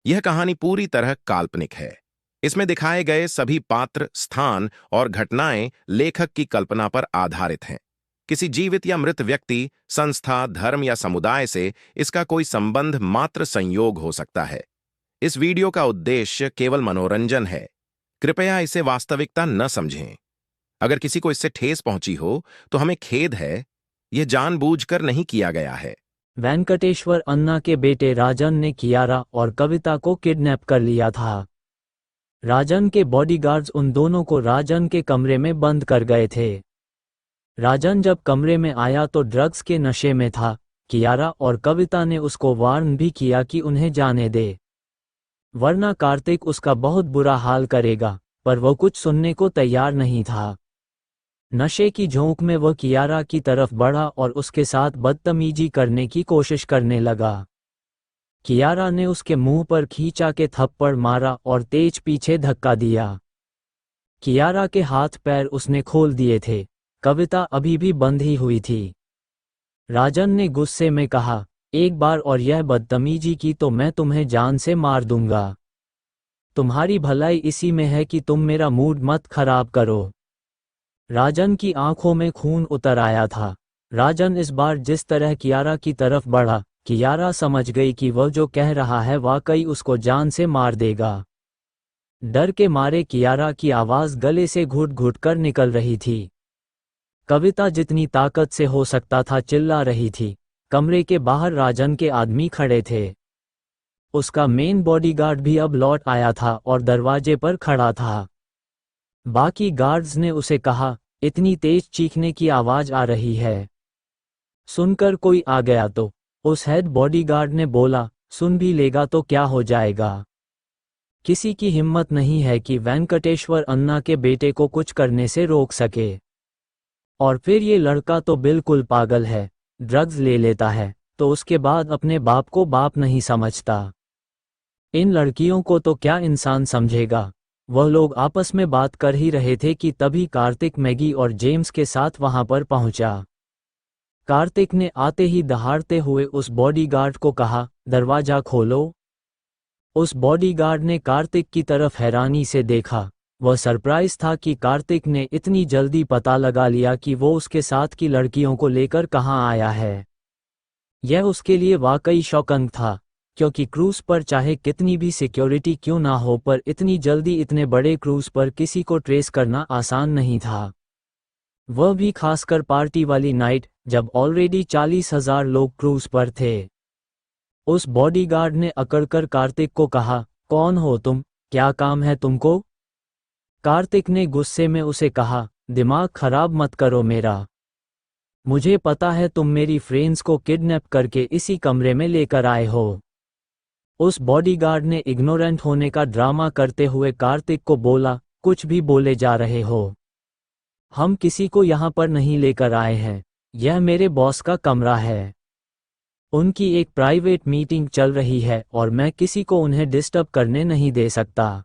यह कहानी पूरी तरह काल्पनिक है। इसमें दिखाए गए सभी पात्र, स्थान और घटनाएं लेखक की कल्पना पर आधारित हैं। किसी जीवित या मृत व्यक्ति, संस्था, धर्म या समुदाय से इसका कोई संबंध मात्र संयोग हो सकता है। इस वीडियो का उद्देश्य केवल मनोरंजन है। कृपया इसे वास्तविकता न समझें। अगर किसी को इससे ठेस पहुंची हो तो हमें खेद है। यह जानबूझकर नहीं किया गया है। वेंकटेश्वर अन्ना के बेटे राजन ने कियारा और कविता को किडनैप कर लिया था। राजन के बॉडीगार्ड्स उन दोनों को राजन के कमरे में बंद कर गए थे। राजन जब कमरे में आया तो ड्रग्स के नशे में था। कियारा और कविता ने उसको वार्न भी किया कि उन्हें जाने दे, वरना कार्तिक उसका बहुत बुरा हाल करेगा, पर वो कुछ सुनने को तैयार नहीं था। नशे की झोंक में वह कियारा की तरफ बढ़ा और उसके साथ बदतमीजी करने की कोशिश करने लगा। कियारा ने उसके मुंह पर खींचा के थप्पड़ मारा और तेज पीछे धक्का दिया। कियारा के हाथ पैर उसने खोल दिए थे। कविता अभी भी बंद ही हुई थी। राजन ने गुस्से में कहा, एक बार और यह बदतमीजी की तो मैं तुम्हें जान से मार दूंगा। तुम्हारी भलाई इसी में है कि तुम मेरा मूड मत खराब करो। राजन की आंखों में खून उतर आया था। राजन इस बार जिस तरह कियारा की तरफ बढ़ा, कियारा समझ गई कि वह जो कह रहा है वाकई उसको जान से मार देगा। डर के मारे कियारा की आवाज गले से घुट घुट कर निकल रही थी। कविता जितनी ताकत से हो सकता था चिल्ला रही थी। कमरे के बाहर राजन के आदमी खड़े थे। उसका मेन बॉडीगार्ड भी अब लौट आया था और दरवाजे पर खड़ा था। बाकी गार्ड्स ने उसे कहा, इतनी तेज चीखने की आवाज आ रही है, सुनकर कोई आ गया तो? उस हेड बॉडीगार्ड ने बोला, सुन भी लेगा तो क्या हो जाएगा। किसी की हिम्मत नहीं है कि वेंकटेश्वर अन्ना के बेटे को कुछ करने से रोक सके। और फिर ये लड़का तो बिल्कुल पागल है, ड्रग्स ले लेता है तो उसके बाद अपने बाप को बाप नहीं समझता। इन लड़कियों को तो क्या इंसान समझेगा। वह लोग आपस में बात कर ही रहे थे कि तभी कार्तिक मैगी और जेम्स के साथ वहां पर पहुंचा। कार्तिक ने आते ही दहाड़ते हुए उस बॉडीगार्ड को कहा, दरवाजा खोलो। उस बॉडीगार्ड ने कार्तिक की तरफ हैरानी से देखा। वह सरप्राइज था कि कार्तिक ने इतनी जल्दी पता लगा लिया कि वो उसके साथ की लड़कियों को लेकर कहाँ आया है। यह उसके लिए वाकई शॉकिंग था, क्योंकि क्रूज पर चाहे कितनी भी सिक्योरिटी क्यों ना हो, पर इतनी जल्दी इतने बड़े क्रूज पर किसी को ट्रेस करना आसान नहीं था। वह भी खासकर पार्टी वाली नाइट, जब ऑलरेडी 40,000 लोग क्रूज पर थे। उस बॉडीगार्ड ने अकड़कर कार्तिक को कहा, कौन हो तुम, क्या काम है तुमको? कार्तिक ने गुस्से में उसे कहा, दिमाग खराब मत करो मेरा। मुझे पता है तुम मेरी फ्रेंड्स को किडनैप करके इसी कमरे में लेकर आए हो। उस बॉडीगार्ड ने इग्नोरेंट होने का ड्रामा करते हुए कार्तिक को बोला, कुछ भी बोले जा रहे हो। हम किसी को यहाँ पर नहीं लेकर आए हैं, यह मेरे बॉस का कमरा है। उनकी एक प्राइवेट मीटिंग चल रही है और मैं किसी को उन्हें डिस्टर्ब करने नहीं दे सकता।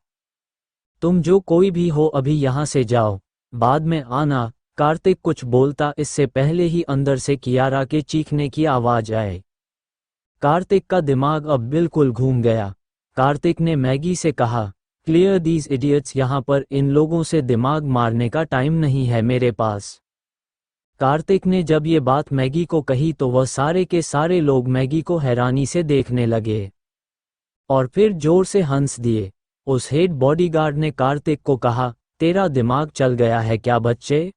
तुम जो कोई भी हो अभी यहाँ से जाओ, बाद में आना। कार्तिक कुछ बोलता इससे पहले ही अंदर से कियारा के चीखने की आवाज आए। कार्तिक का दिमाग अब बिल्कुल घूम गया। कार्तिक ने मैगी से कहा, क्लियर दीज इडियट्स, यहाँ पर इन लोगों से दिमाग मारने का टाइम नहीं है मेरे पास। कार्तिक ने जब ये बात मैगी को कही तो वह सारे के सारे लोग मैगी को हैरानी से देखने लगे और फिर जोर से हंस दिए। उस हेड बॉडीगार्ड ने कार्तिक को कहा, तेरा दिमाग चल गया है क्या बच्चे?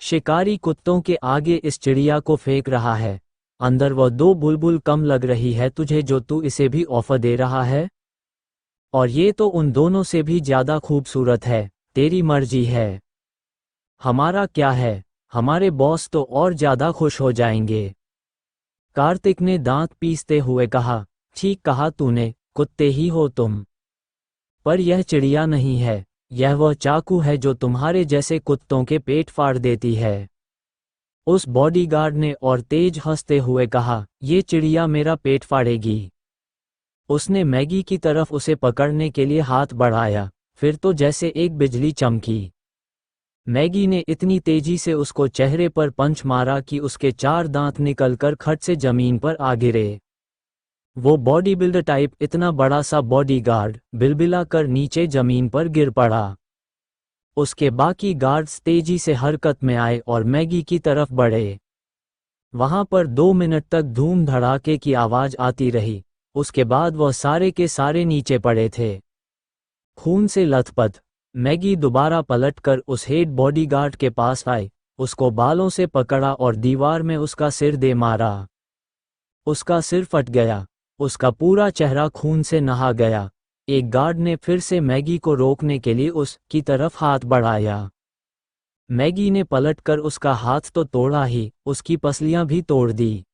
शिकारी कुत्तों के आगे इस चिड़िया को फेंक रहा है। अंदर वह 2 बुलबुल कम लग रही है तुझे जो तू इसे भी ऑफर दे रहा है। और ये तो उन दोनों से भी ज्यादा खूबसूरत है, तेरी मर्जी है। हमारा क्या है, हमारे बॉस तो और ज्यादा खुश हो जाएंगे। कार्तिक ने दांत पीसते हुए कहा, ठीक कहा तूने, कुत्ते ही हो तुम। पर यह चिड़िया नहीं है, यह वह चाकू है जो तुम्हारे जैसे कुत्तों के पेट फाड़ देती है। उस बॉडीगार्ड ने और तेज हंसते हुए कहा, ये चिड़िया मेरा पेट फाड़ेगी। उसने मैगी की तरफ उसे पकड़ने के लिए हाथ बढ़ाया, फिर तो जैसे एक बिजली चमकी। मैगी ने इतनी तेजी से उसको चेहरे पर पंच मारा कि उसके 4 दांत निकलकर खट से जमीन पर आ गिरे। वो बॉडी बिल्डर टाइप इतना बड़ा सा बॉडीगार्ड बिलबिला कर नीचे जमीन पर गिर पड़ा। उसके बाकी गार्ड्स तेजी से हरकत में आए और मैगी की तरफ बढ़े। वहां पर 2 मिनट तक धूम धड़ाके की आवाज आती रही। उसके बाद वह सारे के सारे नीचे पड़े थे, खून से लथपथ। मैगी दोबारा पलटकर उस हेड बॉडीगार्ड के पास आई, उसको बालों से पकड़ा और दीवार में उसका सिर दे मारा। उसका सिर फट गया, उसका पूरा चेहरा खून से नहा गया। एक गार्ड ने फिर से मैगी को रोकने के लिए उसकी तरफ हाथ बढ़ाया। मैगी ने पलटकर उसका हाथ तो तोड़ा ही, उसकी पसलियां भी तोड़ दी।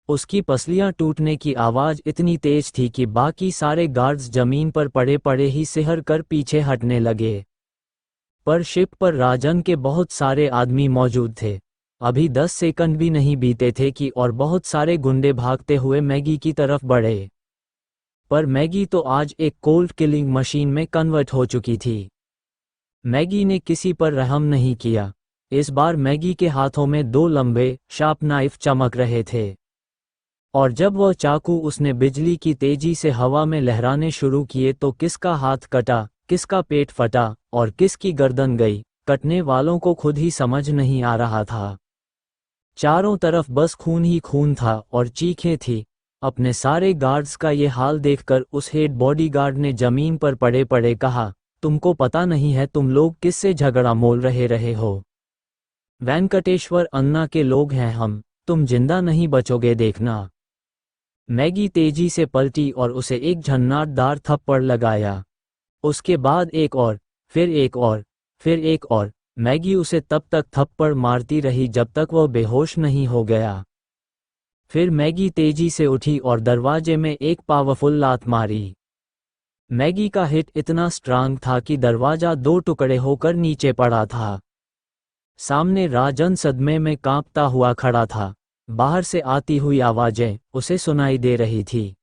उसकी पसलियां टूटने की आवाज इतनी तेज थी कि बाकी सारे गार्ड्स जमीन पर पड़े पड़े ही सिहर कर पीछे हटने लगे। पर शिप पर राजन के बहुत सारे आदमी मौजूद थे। अभी 10 सेकंड भी नहीं बीते थे कि और बहुत सारे गुंडे भागते हुए मैगी की तरफ बढ़े। पर मैगी तो आज एक कोल्ड किलिंग मशीन में कन्वर्ट हो चुकी थी। मैगी ने किसी पर रहम नहीं किया। इस बार मैगी के हाथों में 2 लंबे शार्प नाइफ चमक रहे थे, और जब वह चाकू उसने बिजली की तेजी से हवा में लहराने शुरू किए तो किसका हाथ कटा, किसका पेट फटा और किसकी गर्दन गई, कटने वालों को खुद ही समझ नहीं आ रहा था। चारों तरफ बस खून ही खून था और चीखें थी। अपने सारे गार्ड्स का ये हाल देखकर उस हेड बॉडीगार्ड ने जमीन पर पड़े पड़े कहा, तुमको पता नहीं है तुम लोग किससे झगड़ा मोल रहे हो? वेंकटेश्वर अन्ना के लोग हैं हम, तुम जिंदा नहीं बचोगे देखना। मैगी तेजी से पलटी और उसे एक झन्नाटदार थप्पड़ लगाया। उसके बाद एक और, फिर एक और, फिर एक और। मैगी उसे तब तक थप्पड़ मारती रही जब तक वह बेहोश नहीं हो गया। फिर मैगी तेजी से उठी और दरवाजे में एक पावरफुल लात मारी। मैगी का हिट इतना स्ट्रांग था कि दरवाजा 2 टुकड़े होकर नीचे पड़ा था। सामने राजन सदमे में कांपता हुआ खड़ा था। बाहर से आती हुई आवाजें उसे सुनाई दे रही थी,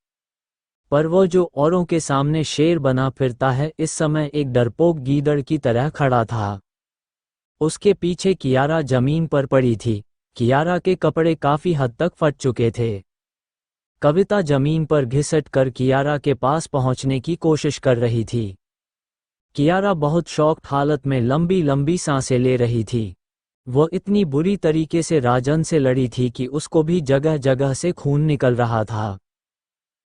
पर वो जो औरों के सामने शेर बना फिरता है इस समय एक डरपोक गीदड़ की तरह खड़ा था। उसके पीछे कियारा जमीन पर पड़ी थी। कियारा के कपड़े काफी हद तक फट चुके थे। कविता जमीन पर घिसट कर कियारा के पास पहुंचने की कोशिश कर रही थी। कियारा बहुत शॉक्ड हालत में लंबी लंबी सांसें ले रही थी। वो इतनी बुरी तरीके से राजन से लड़ी थी कि उसको भी जगह जगह से खून निकल रहा था।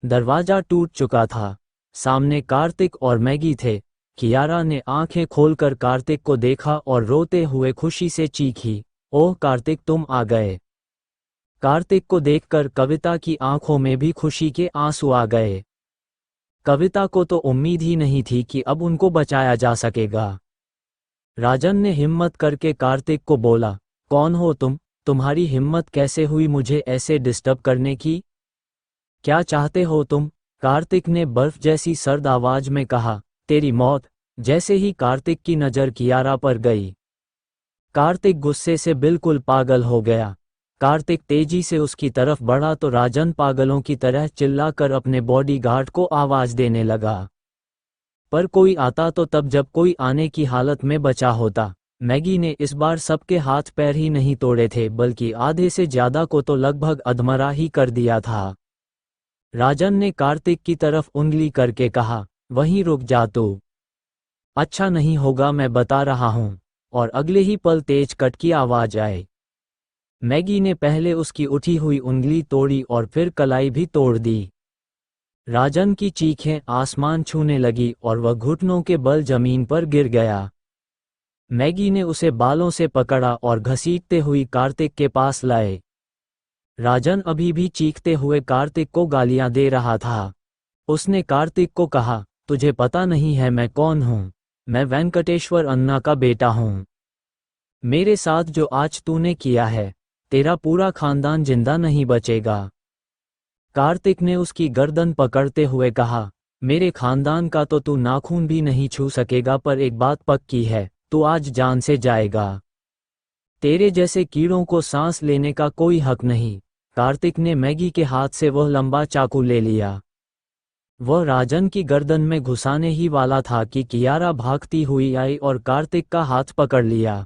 दरवाजा टूट चुका था। सामने कार्तिक और मैगी थे। कियारा ने आंखें खोलकर कार्तिक को देखा और रोते हुए खुशी से चीखी, ओह कार्तिक तुम आ गए। कार्तिक को देखकर कविता की आंखों में भी खुशी के आंसू आ गए। कविता को तो उम्मीद ही नहीं थी कि अब उनको बचाया जा सकेगा। राजन ने हिम्मत करके कार्तिक को बोला, कौन हो तुम? तुम्हारी हिम्मत कैसे हुई मुझे ऐसे डिस्टर्ब करने की? क्या चाहते हो तुम? कार्तिक ने बर्फ जैसी सर्द आवाज में कहा, तेरी मौत। जैसे ही कार्तिक की नजर कियारा पर गई, कार्तिक गुस्से से बिल्कुल पागल हो गया। कार्तिक तेजी से उसकी तरफ बढ़ा तो राजन पागलों की तरह चिल्लाकर अपने बॉडीगार्ड को आवाज देने लगा। पर कोई आता तो तब जब कोई आने की हालत में बचा होता। मैगी ने इस बार सबके हाथ पैर ही नहीं तोड़े थे बल्कि आधे से ज्यादा को तो लगभग अधमरा ही कर दिया था। राजन ने कार्तिक की तरफ उंगली करके कहा, वहीं रुक जा तू। अच्छा नहीं होगा मैं बता रहा हूं। और अगले ही पल तेज कट की आवाज आए। मैगी ने पहले उसकी उठी हुई उंगली तोड़ी और फिर कलाई भी तोड़ दी। राजन की चीखें आसमान छूने लगी और वह घुटनों के बल जमीन पर गिर गया। मैगी ने उसे बालों से पकड़ा और घसीटते हुई कार्तिक के पास लाए। राजन अभी भी चीखते हुए कार्तिक को गालियां दे रहा था। उसने कार्तिक को कहा, तुझे पता नहीं है मैं कौन हूं? मैं वेंकटेश्वर अन्ना का बेटा हूं। मेरे साथ जो आज तूने किया है, तेरा पूरा खानदान जिंदा नहीं बचेगा। कार्तिक ने उसकी गर्दन पकड़ते हुए कहा, मेरे खानदान का तो तू नाखून भी नहीं छू सकेगा, पर एक बात पक्की है, तू आज जान से जाएगा। तेरे जैसे कीड़ों को सांस लेने का कोई हक नहीं। कार्तिक ने मैगी के हाथ से वह लंबा चाकू ले लिया। वह राजन की गर्दन में घुसाने ही वाला था कि कियारा भागती हुई आई और कार्तिक का हाथ पकड़ लिया।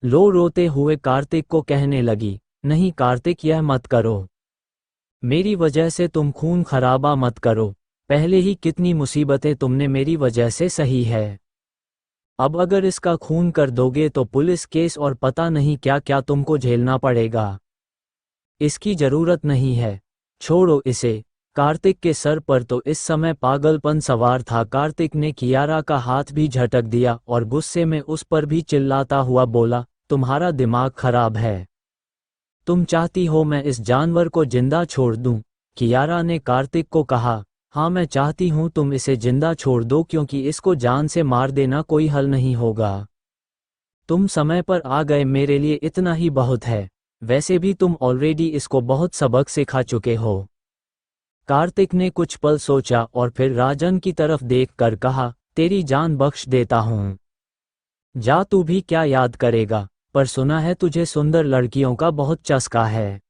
लो रोते हुए कार्तिक को कहने लगी, नहीं कार्तिक यह मत करो। मेरी वजह से तुम खून खराबा मत करो। पहले ही कितनी मुसीबतें तुमने मेरी वजह से सही है। अब अगर इसका खून कर दोगे तो पुलिस केस और पता नहीं क्या क्या तुमको झेलना पड़ेगा। इसकी जरूरत नहीं है, छोड़ो इसे। कार्तिक के सर पर तो इस समय पागलपन सवार था। कार्तिक ने कियारा का हाथ भी झटक दिया और गुस्से में उस पर भी चिल्लाता हुआ बोला, तुम्हारा दिमाग खराब है। तुम चाहती हो मैं इस जानवर को जिंदा छोड़ दूं? कियारा ने कार्तिक को कहा, हाँ मैं चाहती हूं तुम इसे जिंदा छोड़ दो, क्योंकि इसको जान से मार देना कोई हल नहीं होगा। तुम समय पर आ गए, मेरे लिए इतना ही बहुत है। वैसे भी तुम ऑलरेडी इसको बहुत सबक सिखा चुके हो। कार्तिक ने कुछ पल सोचा और फिर राजन की तरफ देखकर कहा, तेरी जान बख्श देता हूं। जा, तू भी क्या याद करेगा। पर सुना है तुझे सुंदर लड़कियों का बहुत चस्का है।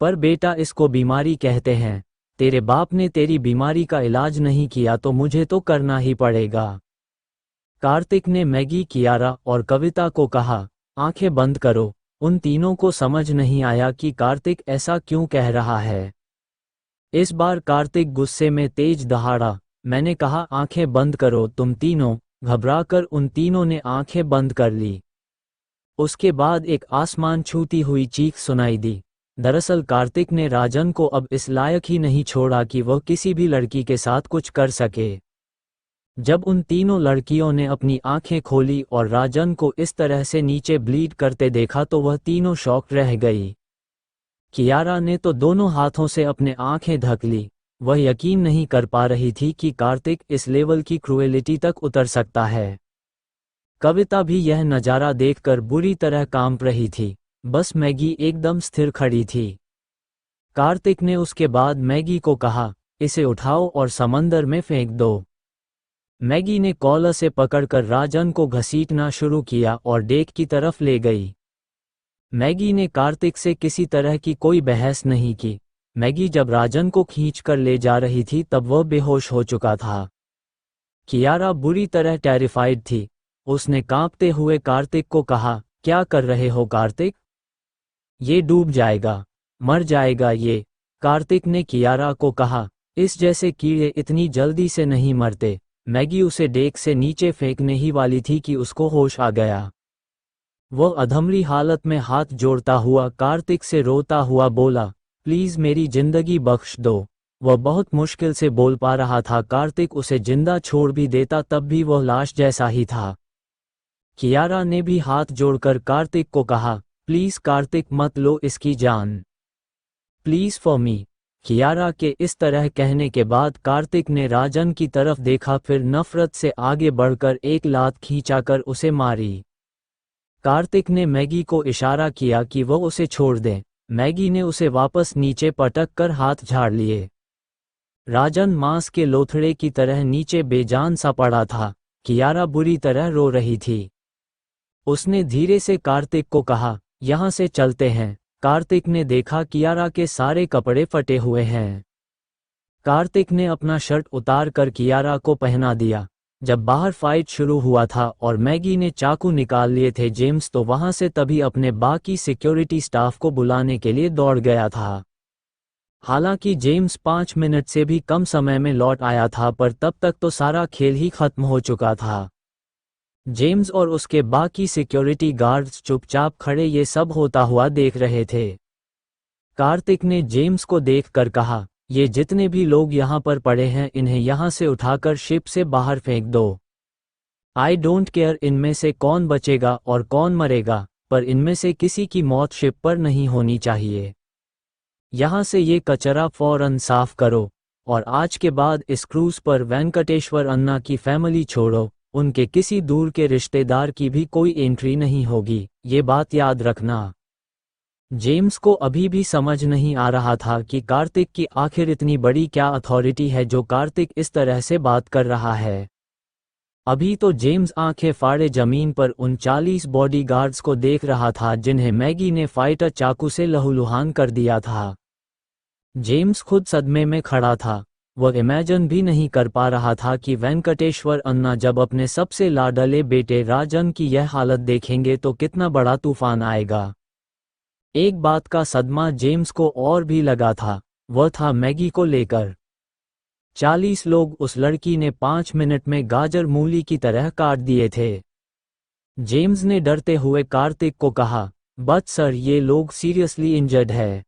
पर बेटा इसको बीमारी कहते हैं। तेरे बाप ने तेरी बीमारी का इलाज नहीं किया तो मुझे तो करना ही पड़ेगा। कार्तिक ने मैगी, कियारा और कविता को कहा, आंखें बंद करो। उन तीनों को समझ नहीं आया कि कार्तिक ऐसा क्यों कह रहा है। इस बार कार्तिक गुस्से में तेज दहाड़ा, मैंने कहा आंखें बंद करो तुम तीनों। घबराकर उन तीनों ने आंखें बंद कर ली। उसके बाद एक आसमान छूती हुई चीख सुनाई दी। दरअसल कार्तिक ने राजन को अब इस लायक ही नहीं छोड़ा कि वह किसी भी लड़की के साथ कुछ कर सके। जब उन तीनों लड़कियों ने अपनी आंखें खोली और राजन को इस तरह से नीचे ब्लीड करते देखा तो वह तीनों शॉक रह गई। कियारा ने तो दोनों हाथों से अपने आंखें ढक ली। वह यकीन नहीं कर पा रही थी कि कार्तिक इस लेवल की क्रूएलिटी तक उतर सकता है। कविता भी यह नज़ारा देखकर बुरी तरह कांप रही थी। बस मैगी एकदम स्थिर खड़ी थी। कार्तिक ने उसके बाद मैगी को कहा, इसे उठाओ और समंदर में फेंक दो। मैगी ने कॉलर से पकड़कर राजन को घसीटना शुरू किया और डेक की तरफ ले गई। मैगी ने कार्तिक से किसी तरह की कोई बहस नहीं की। मैगी जब राजन को खींचकर ले जा रही थी तब वह बेहोश हो चुका था। कियारा बुरी तरह टेरिफाइड थी। उसने कांपते हुए कार्तिक को कहा, क्या कर रहे हो कार्तिक? ये डूब जाएगा, मर जाएगा ये। कार्तिक ने कियारा को कहा, इस जैसे कीड़े इतनी जल्दी से नहीं मरते। मैगी उसे डेक से नीचे फेंकने ही वाली थी कि उसको होश आ गया। वह अधमरी हालत में हाथ जोड़ता हुआ कार्तिक से रोता हुआ बोला, प्लीज मेरी जिंदगी बख्श दो। वह बहुत मुश्किल से बोल पा रहा था। कार्तिक उसे जिंदा छोड़ भी देता तब भी वह लाश जैसा ही था। कियारा ने भी हाथ जोड़कर कार्तिक को कहा, प्लीज कार्तिक मत लो इसकी जान, प्लीज फॉर मी। कियारा के इस तरह कहने के बाद कार्तिक ने राजन की तरफ देखा, फिर नफरत से आगे बढ़कर एक लात खींचाकर उसे मारी। कार्तिक ने मैगी को इशारा किया कि वह उसे छोड़ दे। मैगी ने उसे वापस नीचे पटक कर हाथ झाड़ लिए। राजन मांस के लोथड़े की तरह नीचे बेजान सा पड़ा था। कियारा बुरी तरह रो रही थी। उसने धीरे से कार्तिक को कहा, यहाँ से चलते हैं। कार्तिक ने देखा कियारा के सारे कपड़े फटे हुए हैं। कार्तिक ने अपना शर्ट उतार कर कियारा को पहना दिया। जब बाहर फाइट शुरू हुआ था और मैगी ने चाकू निकाल लिए थे जेम्स तो वहां से तभी अपने बाकी सिक्योरिटी स्टाफ को बुलाने के लिए दौड़ गया था। हालांकि जेम्स 5 मिनट से भी कम समय में लौट आया था, पर तब तक तो सारा खेल ही खत्म हो चुका था। जेम्स और उसके बाकी सिक्योरिटी गार्ड्स चुपचाप खड़े ये सब होता हुआ देख रहे थे। कार्तिक ने जेम्स को देखकर कहा, ये जितने भी लोग यहाँ पर पड़े हैं इन्हें यहाँ से उठाकर शिप से बाहर फेंक दो। आई डोंट केयर इनमें से कौन बचेगा और कौन मरेगा, पर इनमें से किसी की मौत शिप पर नहीं होनी चाहिए। यहाँ से ये कचरा फौरन साफ करो और आज के बाद इस क्रूज पर वेंकटेश्वर अन्ना की फैमिली छोड़ो, उनके किसी दूर के रिश्तेदार की भी कोई एंट्री नहीं होगी, ये बात याद रखना। जेम्स को अभी भी समझ नहीं आ रहा था कि कार्तिक की आखिर इतनी बड़ी क्या अथॉरिटी है जो कार्तिक इस तरह से बात कर रहा है। अभी तो जेम्स आंखें फाड़े जमीन पर उन 40 बॉडीगार्ड्स को देख रहा था जिन्हें मैगी ने फाइटर चाकू से लहूलुहान कर दिया था। जेम्स खुद सदमे में खड़ा था। वह इमेजिन भी नहीं कर पा रहा था कि वेंकटेश्वर अन्ना जब अपने सबसे लाडले बेटे राजन की यह हालत देखेंगे तो कितना बड़ा तूफान आएगा। एक बात का सदमा जेम्स को और भी लगा था, वह था मैगी को लेकर। 40 लोग उस लड़की ने 5 मिनट में गाजर मूली की तरह काट दिए थे। जेम्स ने डरते हुए कार्तिक को कहा, बट सर ये लोग सीरियसली इंजर्ड है।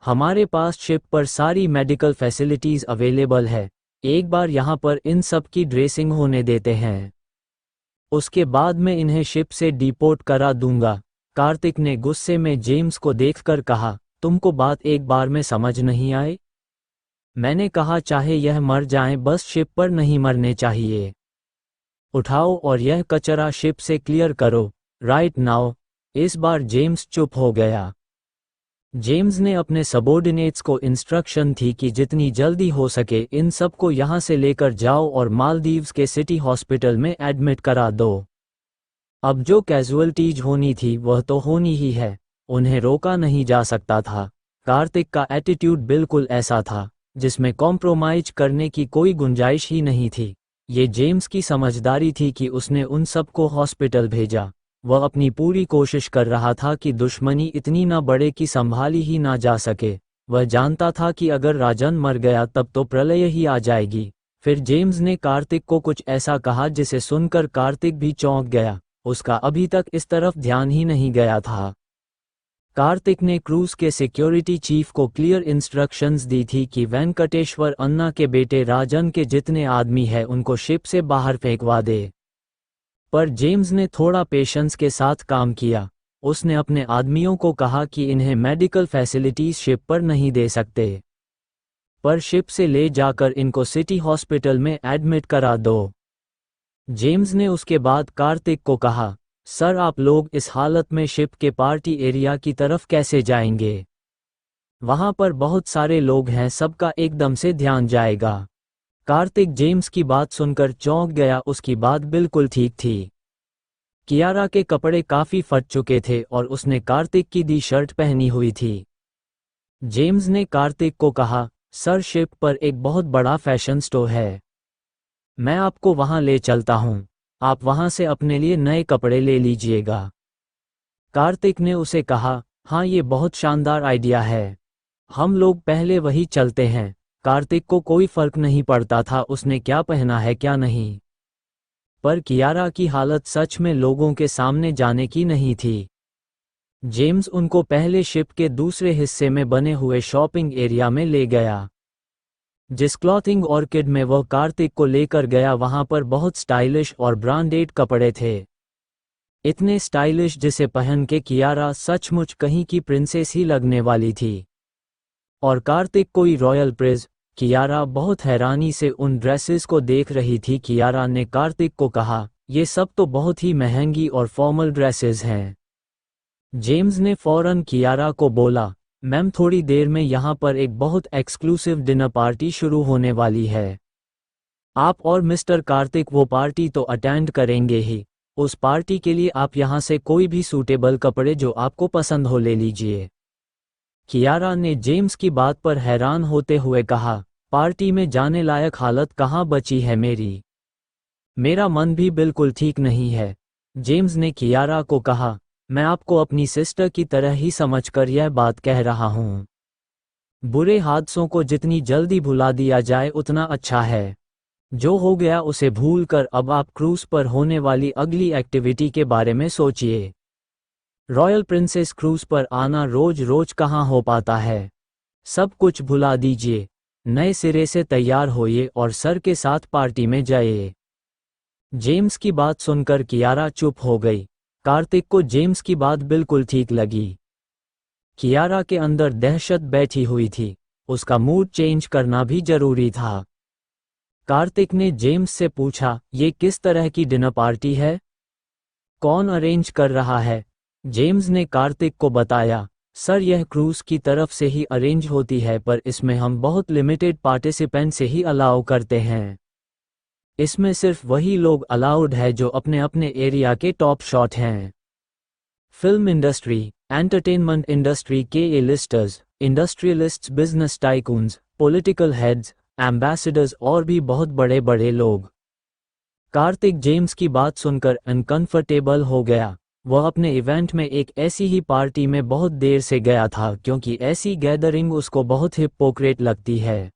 हमारे पास शिप पर सारी मेडिकल फैसिलिटीज अवेलेबल है, एक बार यहाँ पर इन सब की ड्रेसिंग होने देते हैं, उसके बाद मैं इन्हें शिप से डिपोर्ट करा दूंगा। कार्तिक ने गुस्से में जेम्स को देखकर कहा, तुमको बात एक बार में समझ नहीं आई? मैंने कहा चाहे यह मर जाएं, बस शिप पर नहीं मरने चाहिए। उठाओ और यह कचरा शिप से क्लियर करो, राइट नाउ। इस बार जेम्स चुप हो गया। जेम्स ने अपने सबॉर्डिनेट्स को इंस्ट्रक्शन थी कि जितनी जल्दी हो सके इन सब को यहाँ से लेकर जाओ और मालदीव्स के सिटी हॉस्पिटल में एडमिट करा दो। अब जो कैजुअल्टीज होनी थी वह तो होनी ही है, उन्हें रोका नहीं जा सकता था। कार्तिक का एटीट्यूड बिल्कुल ऐसा था जिसमें कॉम्प्रोमाइज करने की कोई गुंजाइश ही नहीं थी। ये जेम्स की समझदारी थी कि उसने उन सबको हॉस्पिटल भेजा। वह अपनी पूरी कोशिश कर रहा था कि दुश्मनी इतनी ना बढ़े कि संभाली ही ना जा सके। वह जानता था कि अगर राजन मर गया तब तो प्रलय ही आ जाएगी। फिर जेम्स ने कार्तिक को कुछ ऐसा कहा जिसे सुनकर कार्तिक भी चौंक गया, उसका अभी तक इस तरफ ध्यान ही नहीं गया था। कार्तिक ने क्रूज के सिक्योरिटी चीफ को क्लियर इंस्ट्रक्शंस दी थी कि वेंकटेश्वर अन्ना के बेटे राजन के जितने आदमी हैं उनको शिप से बाहर फेंकवा दे। पर जेम्स ने थोड़ा पेशेंस के साथ काम किया। उसने अपने आदमियों को कहा कि इन्हें मेडिकल फैसिलिटीज शिप पर नहीं दे सकते, पर शिप से ले जाकर इनको सिटी हॉस्पिटल में एडमिट करा दो। जेम्स ने उसके बाद कार्तिक को कहा, सर आप लोग इस हालत में शिप के पार्टी एरिया की तरफ कैसे जाएंगे? वहां पर बहुत सारे लोग हैं, सबका एकदम से ध्यान जाएगा। कार्तिक जेम्स की बात सुनकर चौंक गया, उसकी बात बिल्कुल ठीक थी। कियारा के कपड़े काफी फट चुके थे और उसने कार्तिक की दी शर्ट पहनी हुई थी। जेम्स ने कार्तिक को कहा, सर शिप पर एक बहुत बड़ा फैशन स्टोर है, मैं आपको वहां ले चलता हूं, आप वहां से अपने लिए नए कपड़े ले लीजिएगा। कार्तिक ने उसे कहा, हाँ ये बहुत शानदार आइडिया है, हम लोग पहले वही चलते हैं। कार्तिक को कोई फर्क नहीं पड़ता था उसने क्या पहना है क्या नहीं, पर कियारा की हालत सच में लोगों के सामने जाने की नहीं थी। जेम्स उनको पहले शिप के दूसरे हिस्से में बने हुए शॉपिंग एरिया में ले गया। जिस क्लॉथिंग ऑर्किड में वह कार्तिक को लेकर गया वहां पर बहुत स्टाइलिश और ब्रांडेड कपड़े थे, इतने स्टाइलिश जिसे पहन के कियारा सचमुच कहीं की प्रिंसेस ही लगने वाली थी। और कार्तिक कोई रॉयल प्रिंस। कियारा बहुत हैरानी से उन ड्रेसेस को देख रही थी। कियारा ने कार्तिक को कहा, ये सब तो बहुत ही महंगी और फॉर्मल ड्रेसेस हैं। जेम्स ने फौरन कियारा को बोला, मैम थोड़ी देर में यहाँ पर एक बहुत एक्सक्लूसिव डिनर पार्टी शुरू होने वाली है, आप और मिस्टर कार्तिक वो पार्टी तो अटेंड करेंगे ही, उस पार्टी के लिए आप यहाँ से कोई भी सूटेबल कपड़े जो आपको पसंद हो ले लीजिए। कियारा ने जेम्स की बात पर हैरान होते हुए कहा, पार्टी में जाने लायक हालत कहाँ बची है मेरा मन भी बिल्कुल ठीक नहीं है। जेम्स ने कियारा को कहा, मैं आपको अपनी सिस्टर की तरह ही समझकर यह बात कह रहा हूँ। बुरे हादसों को जितनी जल्दी भुला दिया जाए उतना अच्छा है। जो हो गया उसे भूलकर अब आप क्रूज पर होने वाली अगली एक्टिविटी के बारे में सोचिए। रॉयल प्रिंसेस क्रूज पर आना रोज रोज कहाँ हो पाता है। सब कुछ भुला दीजिए, नए सिरे से तैयार होइए और सर के साथ पार्टी में जाइए। जेम्स की बात सुनकर कियारा चुप हो गई। कार्तिक को जेम्स की बात बिल्कुल ठीक लगी। कियारा के अंदर दहशत बैठी हुई थी, उसका मूड चेंज करना भी जरूरी था। कार्तिक ने जेम्स से पूछा, ये किस तरह की डिनर पार्टी है, कौन अरेंज कर रहा है? जेम्स ने कार्तिक को बताया, सर यह क्रूज की तरफ से ही अरेंज होती है, पर इसमें हम बहुत लिमिटेड पार्टिसिपेंट से ही अलाउ करते हैं। इसमें सिर्फ वही लोग अलाउड है जो अपने अपने एरिया के टॉप शॉट हैं। फिल्म इंडस्ट्री, एंटरटेनमेंट इंडस्ट्री के A listers, industrialists, business tycoons, political heads, ambassadors और भी बहुत बड़े बड़े लोग। कार्तिक जेम्स की बात सुनकर अनकंफर्टेबल हो गया। वह अपने इवेंट में एक ऐसी ही पार्टी में बहुत देर से गया था क्योंकि ऐसी गैदरिंग उसको बहुत हिपोक्रेट लगती है।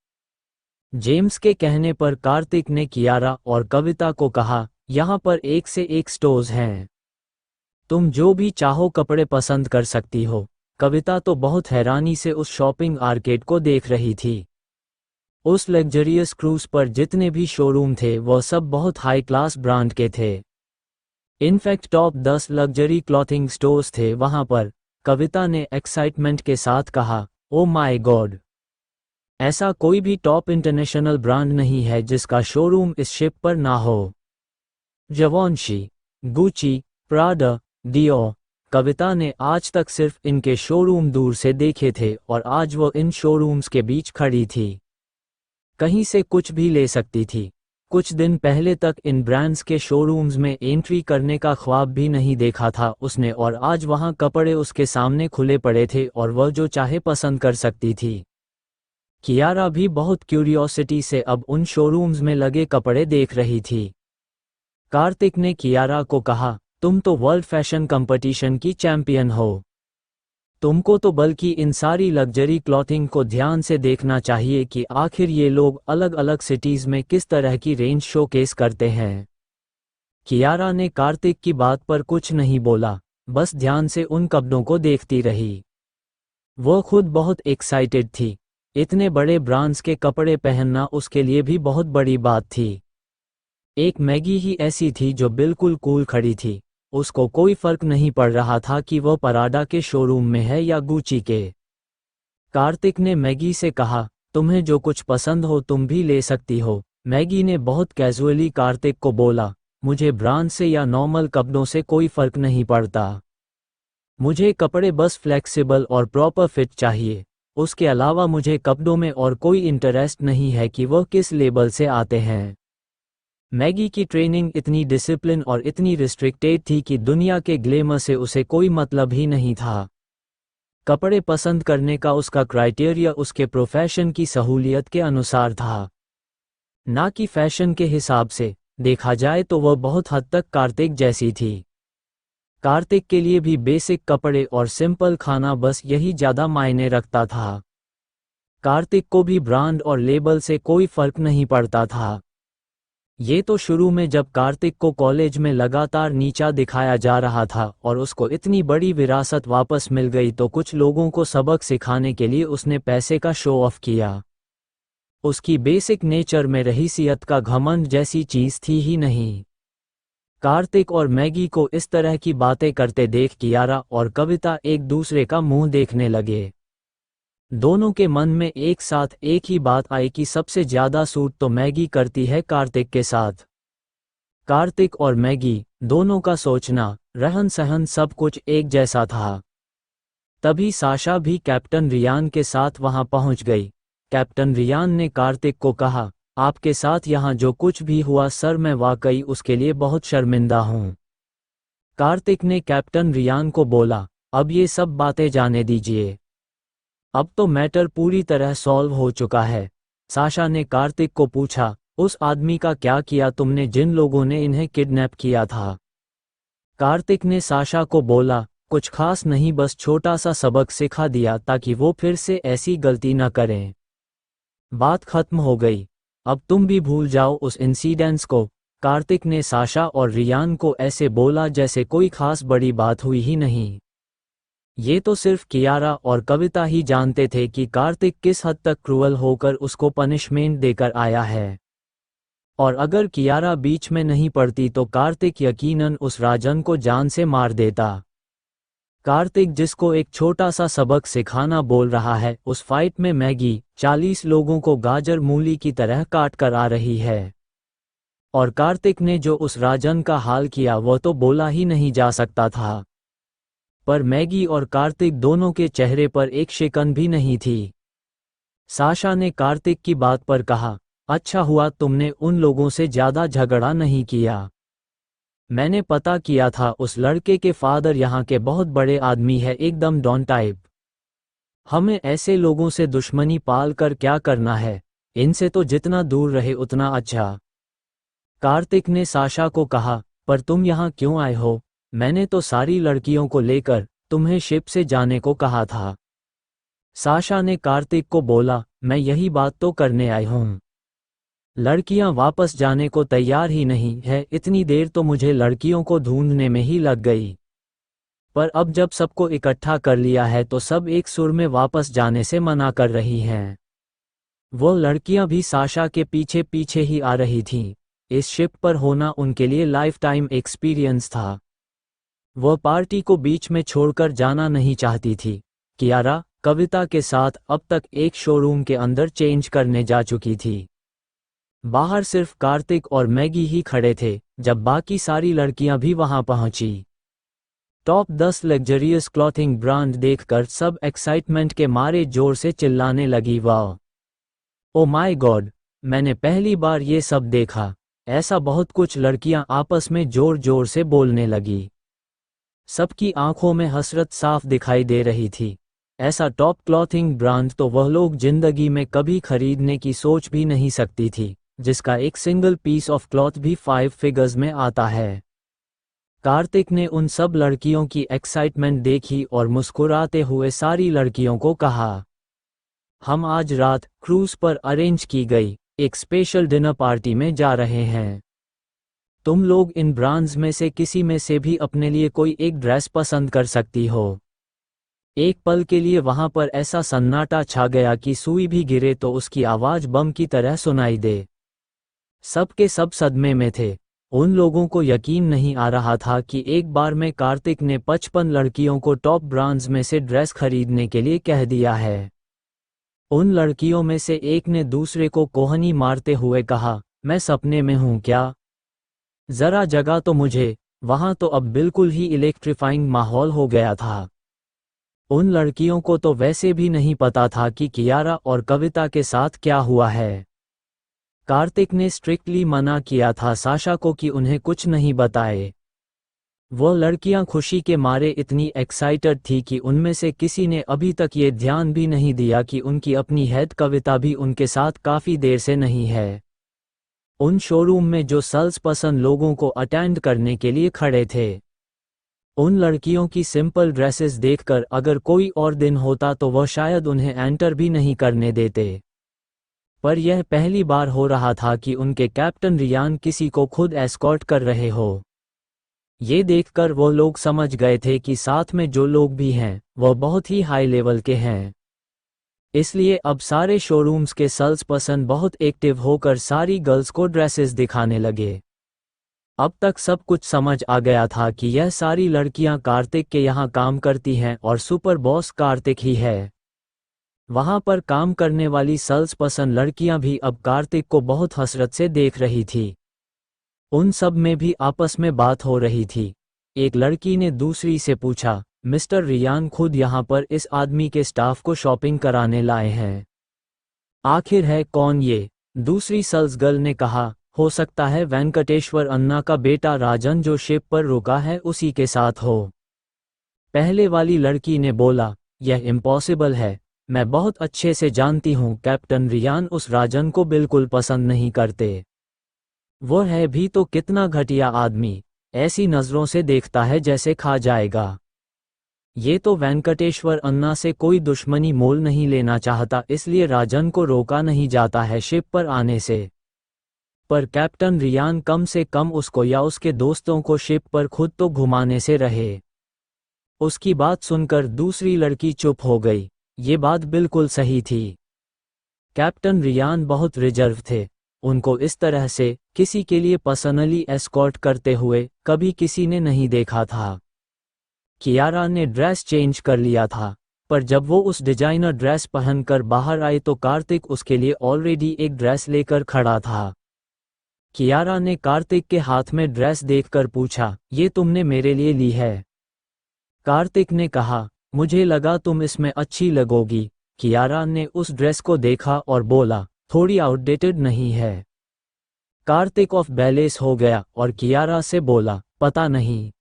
जेम्स के कहने पर कार्तिक ने कियारा और कविता को कहा, यहाँ पर एक से एक स्टोर्स हैं। तुम जो भी चाहो कपड़े पसंद कर सकती हो। कविता तो बहुत हैरानी से उस शॉपिंग आर्केड को देख रही थी। उस लग्जरियस क्रूज पर जितने भी शोरूम थे वह सब बहुत हाई क्लास ब्रांड के थे। In fact top 10 luxury clothing stores थे वहां पर। कविता ने एक्साइटमेंट के साथ कहा, ओ माय गॉड, ऐसा कोई भी टॉप इंटरनेशनल ब्रांड नहीं है जिसका शोरूम इस शिप पर ना हो। जवॉन्शी, गुची, प्राडा, डियोर। कविता ने आज तक सिर्फ इनके शोरूम दूर से देखे थे और आज वो इन शोरूम्स के बीच खड़ी थी। कहीं से कुछ भी ले सकती थी। कुछ दिन पहले तक इन ब्रांड्स के शोरूम्स में एंट्री करने का ख्वाब भी नहीं देखा था उसने, और आज वहां कपड़े उसके सामने खुले पड़े थे और वह जो चाहे पसंद कर सकती थी। कियारा भी बहुत क्यूरियोसिटी से अब उन शोरूम्स में लगे कपड़े देख रही थी। कार्तिक ने कियारा को कहा, तुम तो वर्ल्ड फैशन कंपटीशन की चैंपियन हो। तुमको तो बल्कि इन सारी लग्जरी क्लॉथिंग को ध्यान से देखना चाहिए कि आखिर ये लोग अलग अलग सिटीज में किस तरह की रेंज शोकेस करते हैं। कियारा ने कार्तिक की बात पर कुछ नहीं बोला, बस ध्यान से उन कपड़ों को देखती रही। वो खुद बहुत एक्साइटेड थी। इतने बड़े ब्रांड्स के कपड़े पहनना उसके लिए भी बहुत बड़ी बात थी। एक मैगी ही ऐसी थी जो बिल्कुल कूल खड़ी थी। उसको कोई फर्क नहीं पड़ रहा था कि वह पराडा के शोरूम में है या गुची के। कार्तिक ने मैगी से कहा, तुम्हें जो कुछ पसंद हो तुम भी ले सकती हो। मैगी ने बहुत कैजुअली कार्तिक को बोला, मुझे ब्रांड से या नॉर्मल कपड़ों से कोई फर्क नहीं पड़ता। मुझे कपड़े बस फ्लेक्सिबल और प्रॉपर फिट चाहिए। उसके अलावा मुझे कपड़ों में और कोई इंटरेस्ट नहीं है कि वह किस लेबल से आते हैं। मैगी की ट्रेनिंग इतनी डिसिप्लिन और इतनी रिस्ट्रिक्टेड थी कि दुनिया के ग्लैमर से उसे कोई मतलब ही नहीं था। कपड़े पसंद करने का उसका क्राइटेरिया उसके प्रोफेशन की सहूलियत के अनुसार था, ना कि फैशन के हिसाब से। देखा जाए तो वह बहुत हद तक कार्तिक जैसी थी। कार्तिक के लिए भी बेसिक कपड़े और सिंपल खाना बस यही ज्यादा मायने रखता था। कार्तिक को भी ब्रांड और लेबल से कोई फर्क नहीं पड़ता था। ये तो शुरू में जब कार्तिक को कॉलेज में लगातार नीचा दिखाया जा रहा था और उसको इतनी बड़ी विरासत वापस मिल गई तो कुछ लोगों को सबक सिखाने के लिए उसने पैसे का शो ऑफ किया। उसकी बेसिक नेचर में रहीसियत का घमंड जैसी चीज थी ही नहीं। कार्तिक और मैगी को इस तरह की बातें करते देख कियारा और कविता एक दूसरे का मुंह देखने लगे। दोनों के मन में एक साथ एक ही बात आई कि सबसे ज्यादा सूट तो मैगी करती है कार्तिक के साथ। कार्तिक और मैगी दोनों का सोचना, रहन सहन सब कुछ एक जैसा था। तभी साशा भी कैप्टन रियान के साथ वहां पहुंच गई। कैप्टन रियान ने कार्तिक को कहा, आपके साथ यहाँ जो कुछ भी हुआ सर, मैं वाकई उसके लिए बहुत शर्मिंदा हूं। कार्तिक ने कैप्टन रियान को बोला, अब ये सब बातें जाने दीजिए। अब तो मैटर पूरी तरह सॉल्व हो चुका है। साशा ने कार्तिक को पूछा, उस आदमी का क्या किया तुमने जिन लोगों ने इन्हें किडनैप किया था? कार्तिक ने साशा को बोला, कुछ खास नहीं, बस छोटा सा सबक सिखा दिया ताकि वो फिर से ऐसी गलती न करें। बात खत्म हो गई, अब तुम भी भूल जाओ उस इंसिडेंट्स को। कार्तिक ने साशा और रियान को ऐसे बोला जैसे कोई खास बड़ी बात हुई ही नहीं। ये तो सिर्फ कियारा और कविता ही जानते थे कि कार्तिक किस हद तक क्रूअल होकर उसको पनिशमेंट देकर आया है। और अगर कियारा बीच में नहीं पड़ती तो कार्तिक यकीनन उस राजन को जान से मार देता। कार्तिक जिसको एक छोटा सा सबक सिखाना बोल रहा है, उस फाइट में मैगी 40 लोगों को गाजर मूली की तरह काट कर आ रही है। और कार्तिक ने जो उस राजन का हाल किया वो तो बोला ही नहीं जा सकता था। पर मैगी और कार्तिक दोनों के चेहरे पर एक शिकन भी नहीं थी। साशा ने कार्तिक की बात पर कहा, अच्छा हुआ तुमने उन लोगों से ज्यादा झगड़ा नहीं किया। मैंने पता किया था उस लड़के के फादर यहाँ के बहुत बड़े आदमी है, एकदम डॉन टाइप। हमें ऐसे लोगों से दुश्मनी पाल कर क्या करना है, इनसे तो जितना दूर रहे उतना अच्छा। कार्तिक ने साशा को कहा, पर तुम यहाँ क्यों आए हो? मैंने तो सारी लड़कियों को लेकर तुम्हें शिप से जाने को कहा था। साशा ने कार्तिक को बोला, मैं यही बात तो करने आई हूँ। लड़कियां वापस जाने को तैयार ही नहीं है, इतनी देर तो मुझे लड़कियों को ढूंढने में ही लग गई। पर अब जब सबको इकट्ठा कर लिया है तो सब एक सुर में वापस जाने से मना कर रही हैं। वो लड़कियां भी साशा के पीछे पीछे ही आ रही थीं। इस शिप पर होना उनके लिए लाइफ टाइम एक्सपीरियंस था। वह पार्टी को बीच में छोड़कर जाना नहीं चाहती थी। कियारा कविता के साथ अब तक एक शोरूम के अंदर चेंज करने जा चुकी थी। बाहर सिर्फ कार्तिक और मैगी ही खड़े थे जब बाकी सारी लड़कियां भी वहां पहुंची। टॉप 10 लग्जरियस क्लॉथिंग ब्रांड देखकर सब एक्साइटमेंट के मारे जोर से चिल्लाने लगी, वाह, ओ माय गॉड, मैंने पहली बार ये सब देखा। ऐसा बहुत कुछ लड़कियां आपस में जोर जोर से बोलने लगी। सबकी आंखों में हसरत साफ दिखाई दे रही थी। ऐसा टॉप क्लॉथिंग ब्रांड तो वह लोग जिंदगी में कभी खरीदने की सोच भी नहीं सकती थी, जिसका एक सिंगल पीस ऑफ क्लॉथ भी 5 फिगर्स में आता है। कार्तिक ने उन सब लड़कियों की एक्साइटमेंट देखी और मुस्कुराते हुए सारी लड़कियों को कहा, हम आज रात क्रूज पर अरेंज की गई एक स्पेशल डिनर पार्टी में जा रहे हैं। तुम लोग इन ब्रांड्स में से किसी में से भी अपने लिए कोई एक ड्रेस पसंद कर सकती हो। एक पल के लिए वहां पर ऐसा सन्नाटा छा गया कि सुई भी गिरे तो उसकी आवाज बम की तरह सुनाई दे। सब के सब सदमे में थे। उन लोगों को यकीन नहीं आ रहा था कि एक बार में कार्तिक ने 55 लड़कियों को टॉप ब्रांड्स में से ड्रेस खरीदने के लिए कह दिया है। उन लड़कियों में से एक ने दूसरे को कोहनी मारते हुए कहा, मैं सपने में हूं क्या? जरा जगह तो मुझे। वहां तो अब बिल्कुल ही इलेक्ट्रीफाइंग माहौल हो गया था। उन लड़कियों को तो वैसे भी नहीं पता था कि कियारा और कविता के साथ क्या हुआ है। कार्तिक ने स्ट्रिक्टली मना किया था साशा को कि उन्हें कुछ नहीं बताए। वो लड़कियां खुशी के मारे इतनी एक्साइटेड थी कि उनमें से किसी ने अभी तक ये ध्यान भी नहीं दिया कि उनकी अपनी हेड कविता भी उनके साथ काफी देर से नहीं है। उन शोरूम में जो सेल्स पर्सन लोगों को अटेंड करने के लिए खड़े थे, उन लड़कियों की सिंपल ड्रेसेस देखकर अगर कोई और दिन होता तो वह शायद उन्हें एंटर भी नहीं करने देते। पर यह पहली बार हो रहा था कि उनके कैप्टन रियान किसी को खुद एस्कॉर्ट कर रहे हो। ये देखकर वो लोग समझ गए थे कि साथ में जो लोग भी हैं वह बहुत ही हाई लेवल के हैं। इसलिए अब सारे शोरूम्स के सेल्स पर्सन बहुत एक्टिव होकर सारी गर्ल्स को ड्रेसेस दिखाने लगे। अब तक सब कुछ समझ आ गया था कि यह सारी लड़कियां कार्तिक के यहाँ काम करती हैं और सुपर बॉस कार्तिक ही है। वहां पर काम करने वाली सेल्स पर्सन लड़कियां भी अब कार्तिक को बहुत हसरत से देख रही थी। उन सब में भी आपस में बात हो रही थी। एक लड़की ने दूसरी से पूछा, मिस्टर रियान खुद यहाँ पर इस आदमी के स्टाफ को शॉपिंग कराने लाए हैं। आखिर है कौन ये? दूसरी सेल्स गर्ल ने कहा, हो सकता है वेंकटेश्वर अन्ना का बेटा राजन जो शिप पर रुका है उसी के साथ हो। पहले वाली लड़की ने बोला, यह इम्पॉसिबल है। मैं बहुत अच्छे से जानती हूँ कैप्टन रियान उस राजन को बिल्कुल पसंद नहीं करते। वो है भी तो कितना घटिया आदमी, ऐसी नजरों से देखता है जैसे खा जाएगा। ये तो वेंकटेश्वर अन्ना से कोई दुश्मनी मोल नहीं लेना चाहता, इसलिए राजन को रोका नहीं जाता है शिप पर आने से। पर कैप्टन रियान कम से कम उसको या उसके दोस्तों को शिप पर खुद तो घुमाने से रहे। उसकी बात सुनकर दूसरी लड़की चुप हो गई। ये बात बिल्कुल सही थी। कैप्टन रियान बहुत रिजर्व थे। उनको इस तरह से किसी के लिए पर्सनली एस्कॉर्ट करते हुए कभी किसी ने नहीं देखा था। कियारा ने ड्रेस चेंज कर लिया था, पर जब वो उस डिजाइनर ड्रेस पहनकर बाहर आई तो कार्तिक उसके लिए ऑलरेडी एक ड्रेस लेकर खड़ा था। कियारा ने कार्तिक के हाथ में ड्रेस देखकर पूछा, ये तुमने मेरे लिए ली है? कार्तिक ने कहा, मुझे लगा तुम इसमें अच्छी लगोगी। कियारा ने उस ड्रेस को देखा और बोला, थोड़ी आउटडेटेड नहीं है? कार्तिक ऑफ बैलेंस हो गया और कियारा से बोला, पता नहीं।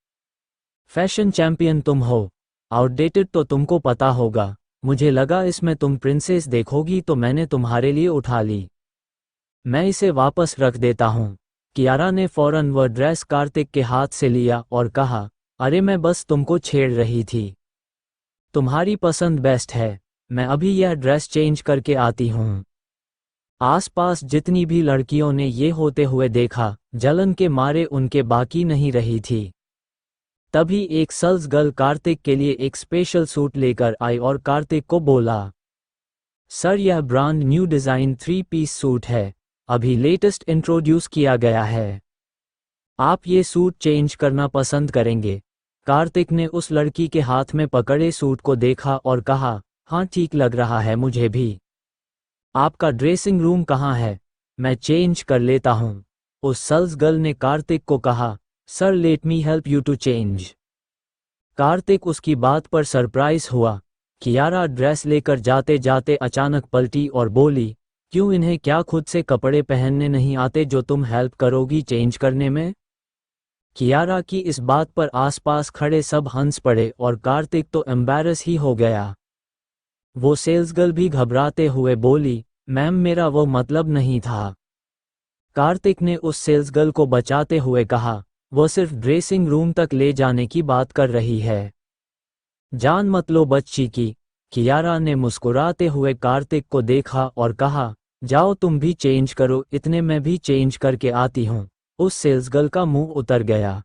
फैशन चैंपियन तुम हो, आउटडेटेड तो तुमको पता होगा। मुझे लगा इसमें तुम प्रिंसेस देखोगी तो मैंने तुम्हारे लिए उठा ली। मैं इसे वापस रख देता हूँ। कियारा ने फौरन वह ड्रेस कार्तिक के हाथ से लिया और कहा, अरे मैं बस तुमको छेड़ रही थी। तुम्हारी पसंद बेस्ट है, मैं अभी यह ड्रेस चेंज करके आती हूँ। आसपास जितनी भी लड़कियों ने ये होते हुए देखा, जलन के मारे उनके बाकी नहीं रही थी। तभी एक सेल्स गर्ल कार्तिक के लिए एक स्पेशल सूट लेकर आई और कार्तिक को बोला, सर यह brand new design 3 piece suit है, अभी लेटेस्ट इंट्रोड्यूस किया गया है। आप ये सूट चेंज करना पसंद करेंगे? कार्तिक ने उस लड़की के हाथ में पकड़े सूट को देखा और कहा, हाँ ठीक लग रहा है मुझे भी। आपका ड्रेसिंग रूम कहाँ है? मैं चेंज कर लेता हूँ। उस सेल्स गर्ल ने कार्तिक को कहा, sir let me help you to change. Kartik उसकी बात पर सरप्राइज हुआ। कियारा ड्रेस लेकर जाते जाते अचानक पलटी और बोली, क्यों इन्हें क्या खुद से कपड़े पहनने नहीं आते जो तुम हेल्प करोगी चेंज करने में? कियारा की इस बात पर आसपास खड़े सब हंस पड़े और कार्तिक तो एम्बैरस ही हो गया। वो सेल्सगर्ल भी घबराते हुए बोली, मैम मेरा वो मतलब नहीं था। कार्तिक ने उस सेल्सगर्ल को बचाते हुए कहा, वो सिर्फ ड्रेसिंग रूम तक ले जाने की बात कर रही है, जान मत लो बच्ची की। कियारा ने मुस्कुराते हुए कार्तिक को देखा और कहा, जाओ तुम भी चेंज करो, इतने मैं भी चेंज करके आती हूँ। उस सेल्सगर्ल का मुंह उतर गया।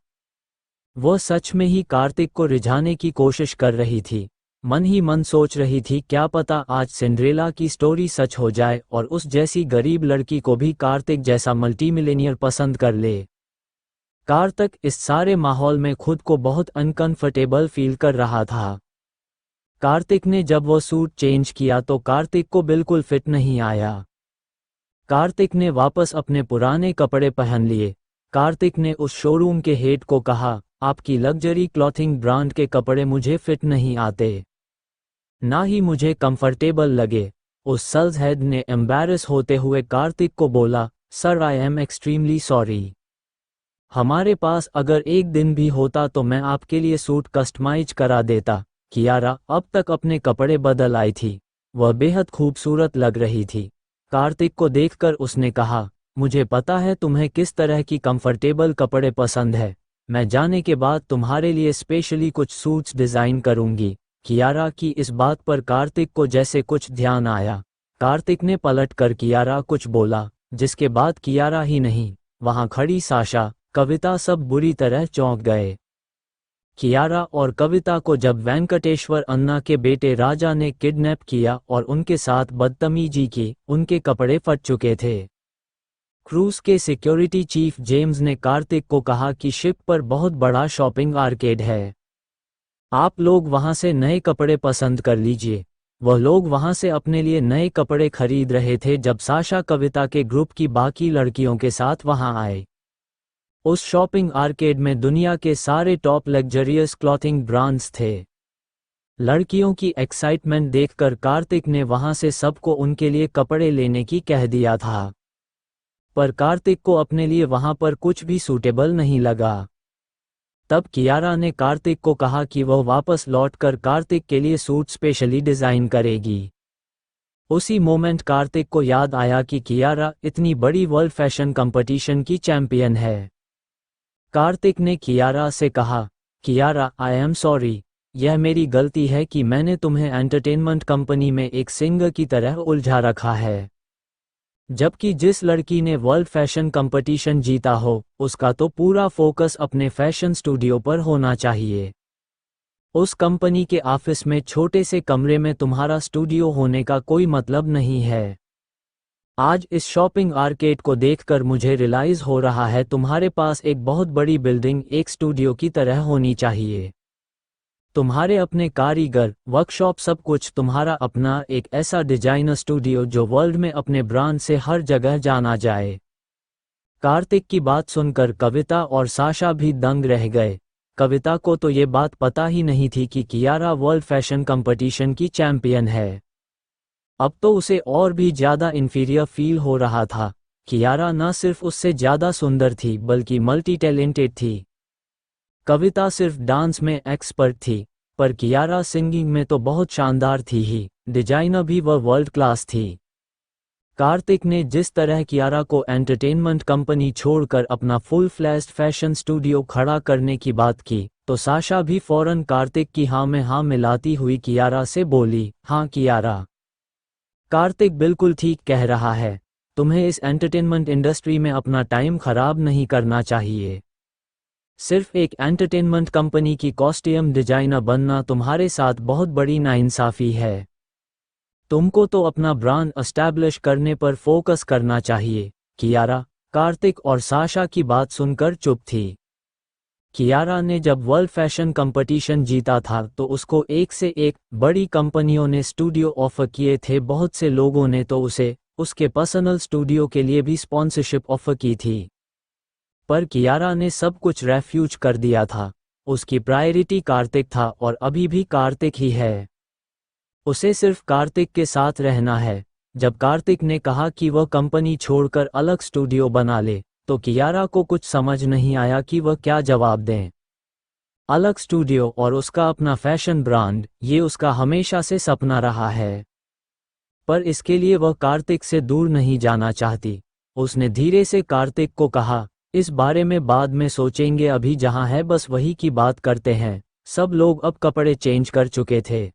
वो सच में ही कार्तिक को रिझाने की कोशिश कर रही थी। मन ही मन सोच रही थी, क्या पता आज सिंड्रेला की स्टोरी सच हो जाए और उस जैसी गरीब लड़की को भी कार्तिक जैसा मल्टीमिलियनियर पसंद कर ले। कार्तिक इस सारे माहौल में खुद को बहुत अनकंफर्टेबल फील कर रहा था। कार्तिक ने जब वो सूट चेंज किया तो कार्तिक को बिल्कुल फिट नहीं आया। कार्तिक ने वापस अपने पुराने कपड़े पहन लिए। कार्तिक ने उस शोरूम के हेड को कहा, आपकी लग्जरी क्लॉथिंग ब्रांड के कपड़े मुझे फिट नहीं आते, ना ही मुझे कंफर्टेबल लगे। उस सेल्स हेड ने एम्बैरस होते हुए कार्तिक को बोला, sir I am extremely sorry. हमारे पास अगर एक दिन भी होता तो मैं आपके लिए सूट कस्टमाइज करा देता। कियारा अब तक अपने कपड़े बदल आई थी। वह बेहद खूबसूरत लग रही थी। कार्तिक को देखकर उसने कहा, मुझे पता है तुम्हें किस तरह की कंफर्टेबल कपड़े पसंद है, मैं जाने के बाद तुम्हारे लिए स्पेशली कुछ सूट्स डिज़ाइन करूंगी। कियारा की इस बात पर कार्तिक को जैसे कुछ ध्यान आया। कार्तिक ने पलट कर कियारा कुछ बोला, जिसके बाद कियारा ही नहीं, वहां खड़ी साशा, कविता सब बुरी तरह चौंक गए। कियारा और कविता को जब वेंकटेश्वर अन्ना के बेटे राजा ने किडनैप किया और उनके साथ बदतमीजी की, उनके कपड़े फट चुके थे। क्रूज के सिक्योरिटी चीफ जेम्स ने कार्तिक को कहा कि शिप पर बहुत बड़ा शॉपिंग आर्केड है, आप लोग वहां से नए कपड़े पसंद कर लीजिए। वह लोग वहां से अपने लिए नए कपड़े खरीद रहे थे जब साशा कविता के ग्रुप की बाकी लड़कियों के साथ वहां आए। उस शॉपिंग आर्केड में दुनिया के सारे टॉप लग्जरियस क्लॉथिंग ब्रांड्स थे। लड़कियों की एक्साइटमेंट देखकर कार्तिक ने वहां से सबको उनके लिए कपड़े लेने की कह दिया था, पर कार्तिक को अपने लिए वहां पर कुछ भी सूटेबल नहीं लगा। तब कियारा ने कार्तिक को कहा कि वह वापस लौटकर कार्तिक के लिए सूट स्पेशली डिज़ाइन करेगी। उसी मोमेंट कार्तिक को याद आया कि कियारा इतनी बड़ी वर्ल्ड फैशन कंपटीशन की चैंपियन है। कार्तिक ने कियारा से कहा, कियारा आई एम सॉरी, यह मेरी गलती है कि मैंने तुम्हें एंटरटेनमेंट कंपनी में एक सिंगर की तरह उलझा रखा है, जबकि जिस लड़की ने वर्ल्ड फैशन कंपटीशन जीता हो उसका तो पूरा फोकस अपने फैशन स्टूडियो पर होना चाहिए। उस कंपनी के ऑफिस में छोटे से कमरे में तुम्हारा स्टूडियो होने का कोई मतलब नहीं है। आज इस शॉपिंग आर्केड को देखकर मुझे रियलाइज हो रहा है तुम्हारे पास एक बहुत बड़ी बिल्डिंग एक स्टूडियो की तरह होनी चाहिए। तुम्हारे अपने कारीगर, वर्कशॉप, सब कुछ तुम्हारा अपना एक ऐसा डिजाइनर स्टूडियो जो वर्ल्ड में अपने ब्रांड से हर जगह जाना जाए। कार्तिक की बात सुनकर कविता और साशा भी दंग रह गए। कविता को तो ये बात पता ही नहीं थी कि कियारा वर्ल्ड फैशन कंपटीशन की चैंपियन है। अब तो उसे और भी ज़्यादा इन्फीरियर फील हो रहा था। कियारा न सिर्फ उससे ज़्यादा सुंदर थी बल्कि मल्टी टैलेंटेड थी। कविता सिर्फ डांस में एक्सपर्ट थी, पर कियारा सिंगिंग में तो बहुत शानदार थी ही, डिजाइनर भी वह वर्ल्ड क्लास थी। कार्तिक ने जिस तरह कियारा को एंटरटेनमेंट कंपनी छोड़कर अपना फुल फ्लैश्ड फैशन स्टूडियो खड़ा करने की बात की, तो साशा भी फौरन कार्तिक की हाँ में हाँ मिलाती हुई कियारा से बोली, हाँ कियारा, कार्तिक बिल्कुल ठीक कह रहा है। तुम्हें इस एंटरटेनमेंट इंडस्ट्री में अपना टाइम खराब नहीं करना चाहिए। सिर्फ एक एंटरटेनमेंट कंपनी की कॉस्ट्यूम डिजाइनर बनना तुम्हारे साथ बहुत बड़ी नाइंसाफी है। तुमको तो अपना ब्रांड एस्टैब्लिश करने पर फोकस करना चाहिए। कियारा, कार्तिक और साशा की बात सुनकर चुप थी। कियारा ने जब वर्ल्ड फैशन कंपटीशन जीता था तो उसको एक से एक बड़ी कंपनियों ने स्टूडियो ऑफर किए थे। बहुत से लोगों ने तो उसे उसके पर्सनल स्टूडियो के लिए भी स्पॉन्सरशिप ऑफर की थी, पर कियारा ने सब कुछ रेफ्यूज कर दिया था। उसकी प्रायोरिटी कार्तिक था और अभी भी कार्तिक ही है। उसे सिर्फ कार्तिक के साथ रहना है। जब कार्तिक ने कहा कि वह कंपनी छोड़कर अलग स्टूडियो बना ले, तो कियारा को कुछ समझ नहीं आया कि वह क्या जवाब दें। अलग स्टूडियो और उसका अपना फैशन ब्रांड, ये उसका हमेशा से सपना रहा है, पर इसके लिए वह कार्तिक से दूर नहीं जाना चाहती। उसने धीरे से कार्तिक को कहा, इस बारे में बाद में सोचेंगे, अभी जहां है बस वही की बात करते हैं। सब लोग अब कपड़े चेंज कर चुके थे।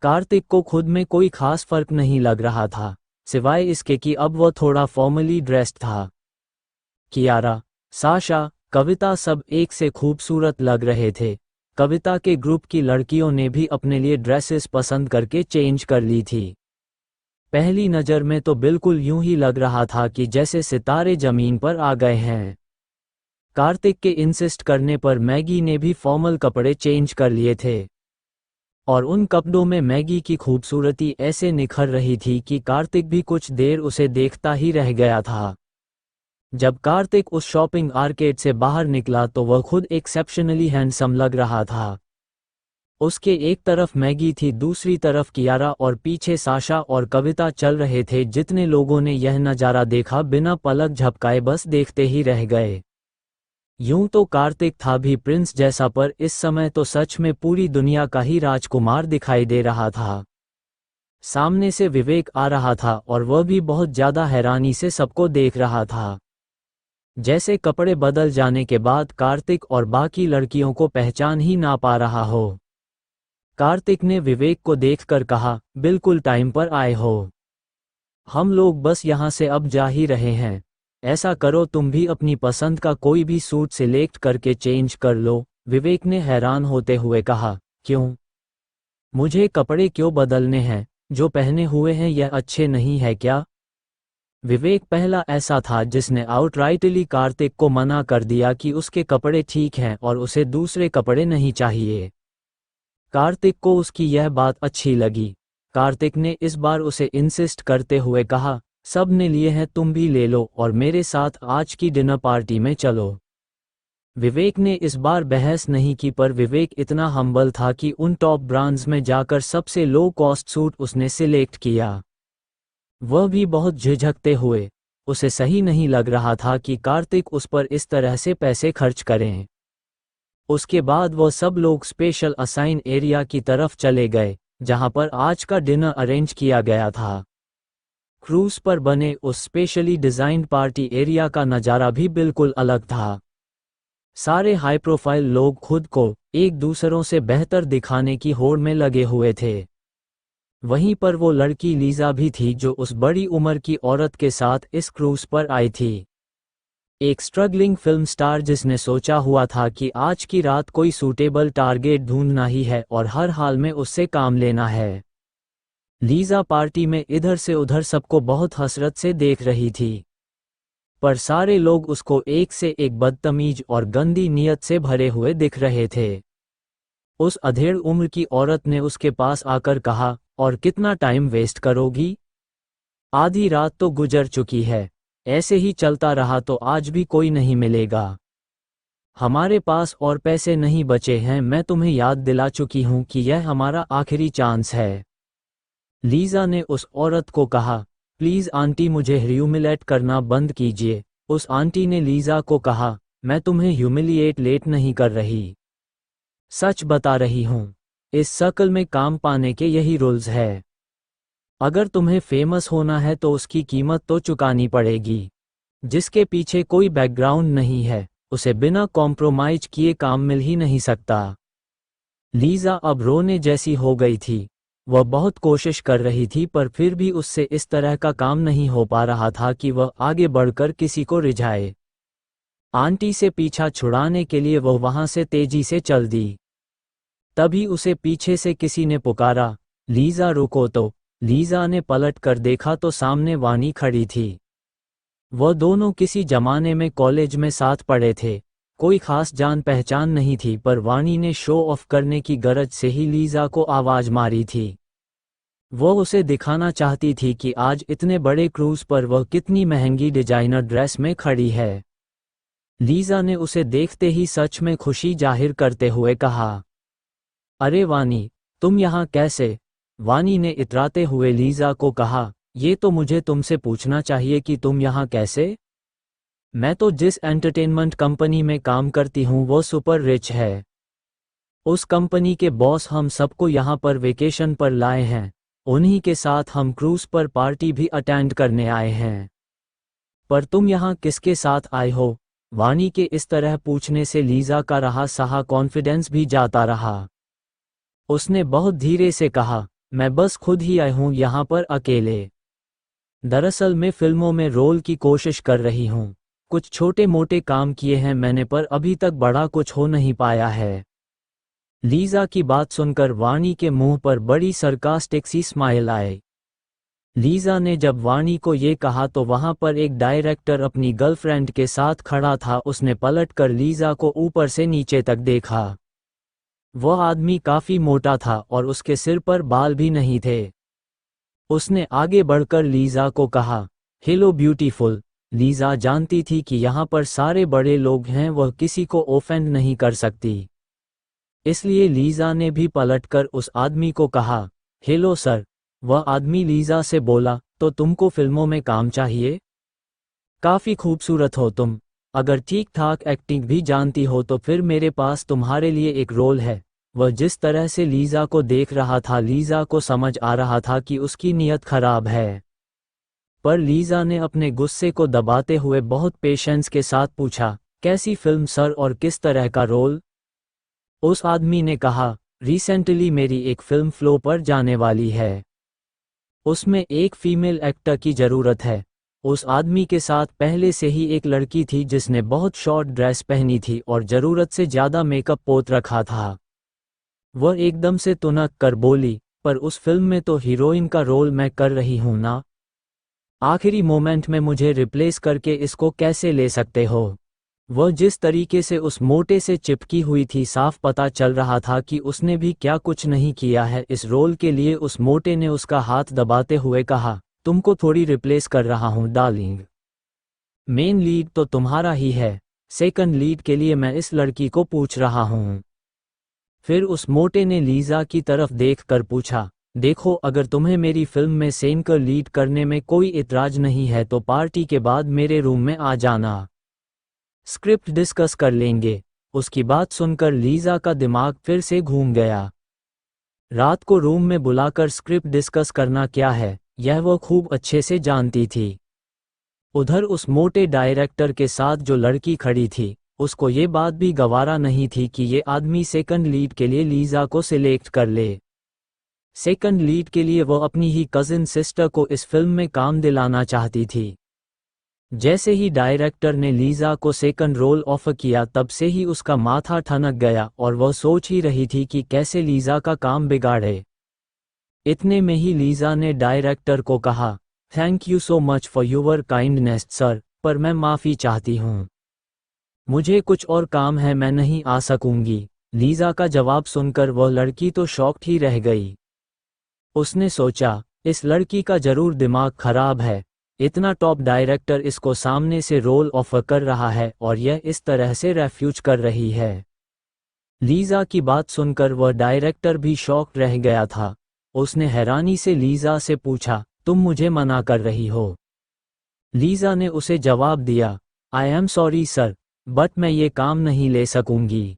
कार्तिक को खुद में कोई खास फर्क नहीं लग रहा था, सिवाय इसके कि अब वह थोड़ा फॉर्मली ड्रेस्ड था। कियारा, साशा, कविता सब एक से खूबसूरत लग रहे थे। कविता के ग्रुप की लड़कियों ने भी अपने लिए ड्रेसेस पसंद करके चेंज कर ली थी। पहली नज़र में तो बिल्कुल यूं ही लग रहा था कि जैसे सितारे जमीन पर आ गए हैं। कार्तिक के इंसिस्ट करने पर मैगी ने भी फॉर्मल कपड़े चेंज कर लिए थे, और उन कपड़ों में मैगी की खूबसूरती ऐसे निखर रही थी कि कार्तिक भी कुछ देर उसे देखता ही रह गया था। जब कार्तिक उस शॉपिंग आर्केड से बाहर निकला तो वह खुद एक्सेप्शनली हैंडसम लग रहा था। उसके एक तरफ मैगी थी, दूसरी तरफ कियारा और पीछे साशा और कविता चल रहे थे। जितने लोगों ने यह नज़ारा देखा बिना पलक झपकाए बस देखते ही रह गए। यूं तो कार्तिक था भी प्रिंस जैसा, पर इस समय तो सच में पूरी दुनिया का ही राजकुमार दिखाई दे रहा था। सामने से विवेक आ रहा था और वह भी बहुत ज्यादा हैरानी से सबको देख रहा था। जैसे कपड़े बदल जाने के बाद कार्तिक और बाकी लड़कियों को पहचान ही ना पा रहा हो। कार्तिक ने विवेक को देखकर कहा, बिल्कुल टाइम पर आए हो। हम लोग बस यहाँ से अब जा ही रहे हैं। ऐसा करो, तुम भी अपनी पसंद का कोई भी सूट सिलेक्ट करके चेंज कर लो। विवेक ने हैरान होते हुए कहा, क्यों? मुझे कपड़े क्यों बदलने हैं? जो पहने हुए हैं यह अच्छे नहीं है क्या? विवेक पहला ऐसा था जिसने आउटराइटली कार्तिक को मना कर दिया कि उसके कपड़े ठीक हैं और उसे दूसरे कपड़े नहीं चाहिए। कार्तिक को उसकी यह बात अच्छी लगी। कार्तिक ने इस बार उसे इंसिस्ट करते हुए कहा, सब ने लिए हैं, तुम भी ले लो और मेरे साथ आज की डिनर पार्टी में चलो। विवेक ने इस बार बहस नहीं की, पर विवेक इतना हम्बल था कि उन टॉप ब्रांड्स में जाकर सबसे लो कॉस्ट सूट उसने सिलेक्ट किया, वह भी बहुत झिझकते हुए। उसे सही नहीं लग रहा था कि कार्तिक उस पर इस तरह से पैसे खर्च करें। उसके बाद वह सब लोग स्पेशल असाइन एरिया की तरफ चले गए, जहां पर आज का डिनर अरेंज किया गया था। क्रूज पर बने उस स्पेशली डिजाइन्ड पार्टी एरिया का नज़ारा भी बिल्कुल अलग था। सारे हाई प्रोफाइल लोग खुद को एक दूसरों से बेहतर दिखाने की होड़ में लगे हुए थे। वहीं पर वो लड़की लीजा भी थी जो उस बड़ी उम्र की औरत के साथ इस क्रूज पर आई थी। एक स्ट्रगलिंग फिल्म स्टार जिसने सोचा हुआ था कि आज की रात कोई सूटेबल टारगेट ढूंढना ही है और हर हाल में उससे काम लेना है। लीजा पार्टी में इधर से उधर सबको बहुत हसरत से देख रही थी, पर सारे लोग उसको एक से एक बदतमीज और गंदी नीयत से भरे हुए दिख रहे थे। उस अधेड़ उम्र की औरत ने उसके पास आकर कहा, और कितना टाइम वेस्ट करोगी? आधी रात तो गुजर चुकी है, ऐसे ही चलता रहा तो आज भी कोई नहीं मिलेगा। हमारे पास और पैसे नहीं बचे हैं, मैं तुम्हें याद दिला चुकी हूं कि यह हमारा आखिरी चांस है। लीजा ने उस औरत को कहा, प्लीज आंटी मुझे ह्यूमिलेट करना बंद कीजिए। उस आंटी ने लीजा को कहा, मैं तुम्हें ह्यूमिलिएट लेट नहीं कर रही, सच बता रही हूं। इस सर्कल में काम पाने के यही रूल्स है। अगर तुम्हें फेमस होना है तो उसकी कीमत तो चुकानी पड़ेगी। जिसके पीछे कोई बैकग्राउंड नहीं है, उसे बिना कॉम्प्रोमाइज किए काम मिल ही नहीं सकता। लीज़ा अब रोने जैसी हो गई थी। वह बहुत कोशिश कर रही थी पर फिर भी उससे इस तरह का काम नहीं हो पा रहा था कि वह आगे बढ़कर किसी को रिझाए। आंटी से पीछा छुड़ाने के लिए वह वहां से तेजी से चल दी। तभी उसे पीछे से किसी ने पुकारा, लीज़ा रुको। तो लीज़ा ने पलट कर देखा तो सामने वानी खड़ी थी। वह दोनों किसी जमाने में कॉलेज में साथ पढ़े थे। कोई खास जान पहचान नहीं थी पर वानी ने शो ऑफ करने की गरज से ही लीज़ा को आवाज मारी थी। वह उसे दिखाना चाहती थी कि आज इतने बड़े क्रूज पर वह कितनी महंगी डिजाइनर ड्रेस में खड़ी है। लीज़ा ने उसे देखते ही सच में खुशी जाहिर करते हुए कहा, अरे वानी, तुम यहाँ कैसे? वानी ने इतराते हुए लीज़ा को कहा, ये तो मुझे तुमसे पूछना चाहिए कि तुम यहाँ कैसे? मैं तो जिस एंटरटेनमेंट कंपनी में काम करती हूँ वो सुपर रिच है। उस कंपनी के बॉस हम सबको यहाँ पर वेकेशन पर लाए हैं। उन्हीं के साथ हम क्रूज पर पार्टी भी अटेंड करने आए हैं। पर तुम यहाँ किसके साथ आए हो? वानी के इस तरह पूछने से लीज़ा का रहा सहा कॉन्फिडेंस भी जाता रहा। उसने बहुत धीरे से कहा, मैं बस खुद ही आई हूँ यहाँ पर अकेले। दरअसल मैं फिल्मों में रोल की कोशिश कर रही हूँ। कुछ छोटे मोटे काम किए हैं मैंने पर अभी तक बड़ा कुछ हो नहीं पाया है। लीज़ा की बात सुनकर वानी के मुंह पर बड़ी सरकास्टिक सी स्माइल आई। लीज़ा ने जब वानी को ये कहा तो वहां पर एक डायरेक्टर अपनी गर्लफ्रेंड के साथ खड़ा था। उसने पलटकर लीज़ा को ऊपर से नीचे तक देखा। वह आदमी काफी मोटा था और उसके सिर पर बाल भी नहीं थे। उसने आगे बढ़कर लीज़ा को कहा, हेलो ब्यूटीफुल। लीज़ा जानती थी कि यहाँ पर सारे बड़े लोग हैं, वह किसी को ऑफेंड नहीं कर सकती। इसलिए लीज़ा ने भी पलटकर उस आदमी को कहा, हेलो सर। वह आदमी लीज़ा से बोला, तो तुमको फिल्मों में काम चाहिए? काफ़ी खूबसूरत हो तुम। अगर ठीक ठाक एक्टिंग भी जानती हो तो फिर मेरे पास तुम्हारे लिए एक रोल है। वह जिस तरह से लीज़ा को देख रहा था, लीज़ा को समझ आ रहा था कि उसकी नीयत खराब है। पर लीज़ा ने अपने गुस्से को दबाते हुए बहुत पेशेंस के साथ पूछा, कैसी फिल्म सर और किस तरह का रोल? उस आदमी ने कहा, रिसेंटली मेरी एक फिल्म फ्लो पर जाने वाली है। उसमें एक फीमेल एक्टर की ज़रूरत है। उस आदमी के साथ पहले से ही एक लड़की थी जिसने बहुत शॉर्ट ड्रेस पहनी थी और ज़रूरत से ज़्यादा मेकअप पोत रखा था। वह एकदम से तुनक कर बोली, पर उस फिल्म में तो हीरोइन का रोल मैं कर रही हूं ना। आखिरी मोमेंट में मुझे रिप्लेस करके इसको कैसे ले सकते हो? वह जिस तरीके से उस मोटे से चिपकी हुई थी, साफ पता चल रहा था कि उसने भी क्या कुछ नहीं किया है इस रोल के लिए। उस मोटे ने उसका हाथ दबाते हुए कहा, तुमको थोड़ी रिप्लेस कर रहा हूं डार्लिंग। मेन लीड तो तुम्हारा ही है, सेकंड लीड के लिए मैं इस लड़की को पूछ रहा हूं। फिर उस मोटे ने लीज़ा की तरफ देखकर पूछा, देखो अगर तुम्हें मेरी फिल्म में सेंकर लीड करने में कोई इतराज नहीं है तो पार्टी के बाद मेरे रूम में आ जाना। स्क्रिप्ट डिस्कस कर लेंगे। उसकी बात सुनकर लीज़ा का दिमाग फिर से घूम गया। रात को रूम में बुलाकर स्क्रिप्ट डिस्कस करना क्या है, यह वो खूब अच्छे से जानती थी। उधर उस मोटे डायरेक्टर के साथ जो लड़की खड़ी थी, उसको ये बात भी गवारा नहीं थी कि ये आदमी सेकंड लीड के लिए लीज़ा को सिलेक्ट कर ले। सेकंड लीड के लिए वो अपनी ही कजिन सिस्टर को इस फिल्म में काम दिलाना चाहती थी। जैसे ही डायरेक्टर ने लीज़ा को सेकंड रोल ऑफर किया तब से ही उसका माथा ठनक गया और वह सोच ही रही थी कि कैसे लीज़ा का काम बिगाड़े। इतने में ही लीज़ा ने डायरेक्टर को कहा, thank you so much for your kindness sir, पर मैं माफ़ी चाहती हूँ। मुझे कुछ और काम है, मैं नहीं आ सकूंगी। लीज़ा का जवाब सुनकर वह लड़की तो शॉक्ड ही रह गई। उसने सोचा, इस लड़की का जरूर दिमाग खराब है। इतना टॉप डायरेक्टर इसको सामने से रोल ऑफर कर रहा है और यह इस तरह से रेफ्यूज कर रही है। लीज़ा की बात सुनकर वह डायरेक्टर भी शॉक्ड रह गया था। उसने हैरानी से लीज़ा से पूछा, तुम मुझे मना कर रही हो? लीज़ा ने उसे जवाब दिया, I am sorry sir, but मैं ये काम नहीं ले सकूंगी।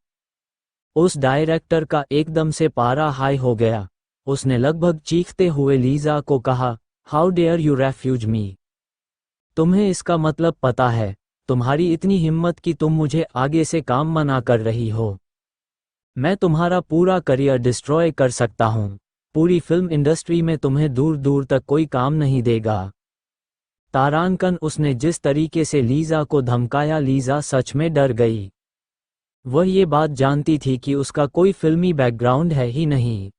उस डायरेक्टर का एकदम से पारा हाई हो गया। उसने लगभग चीखते हुए लीजा को कहा, हाउ डेयर यू रेफ्यूज मी। तुम्हें इसका मतलब पता है? तुम्हारी इतनी हिम्मत कि तुम मुझे आगे से काम मना कर रही हो। मैं तुम्हारा पूरा करियर डिस्ट्रॉय कर सकता हूं। पूरी फिल्म इंडस्ट्री में तुम्हें दूर दूर तक कोई काम नहीं देगा। तारांकन उसने जिस तरीके से लीजा को धमकाया, लीजा सच में डर गई। वह ये बात जानती थी कि उसका कोई फिल्मी बैकग्राउंड है ही नहीं,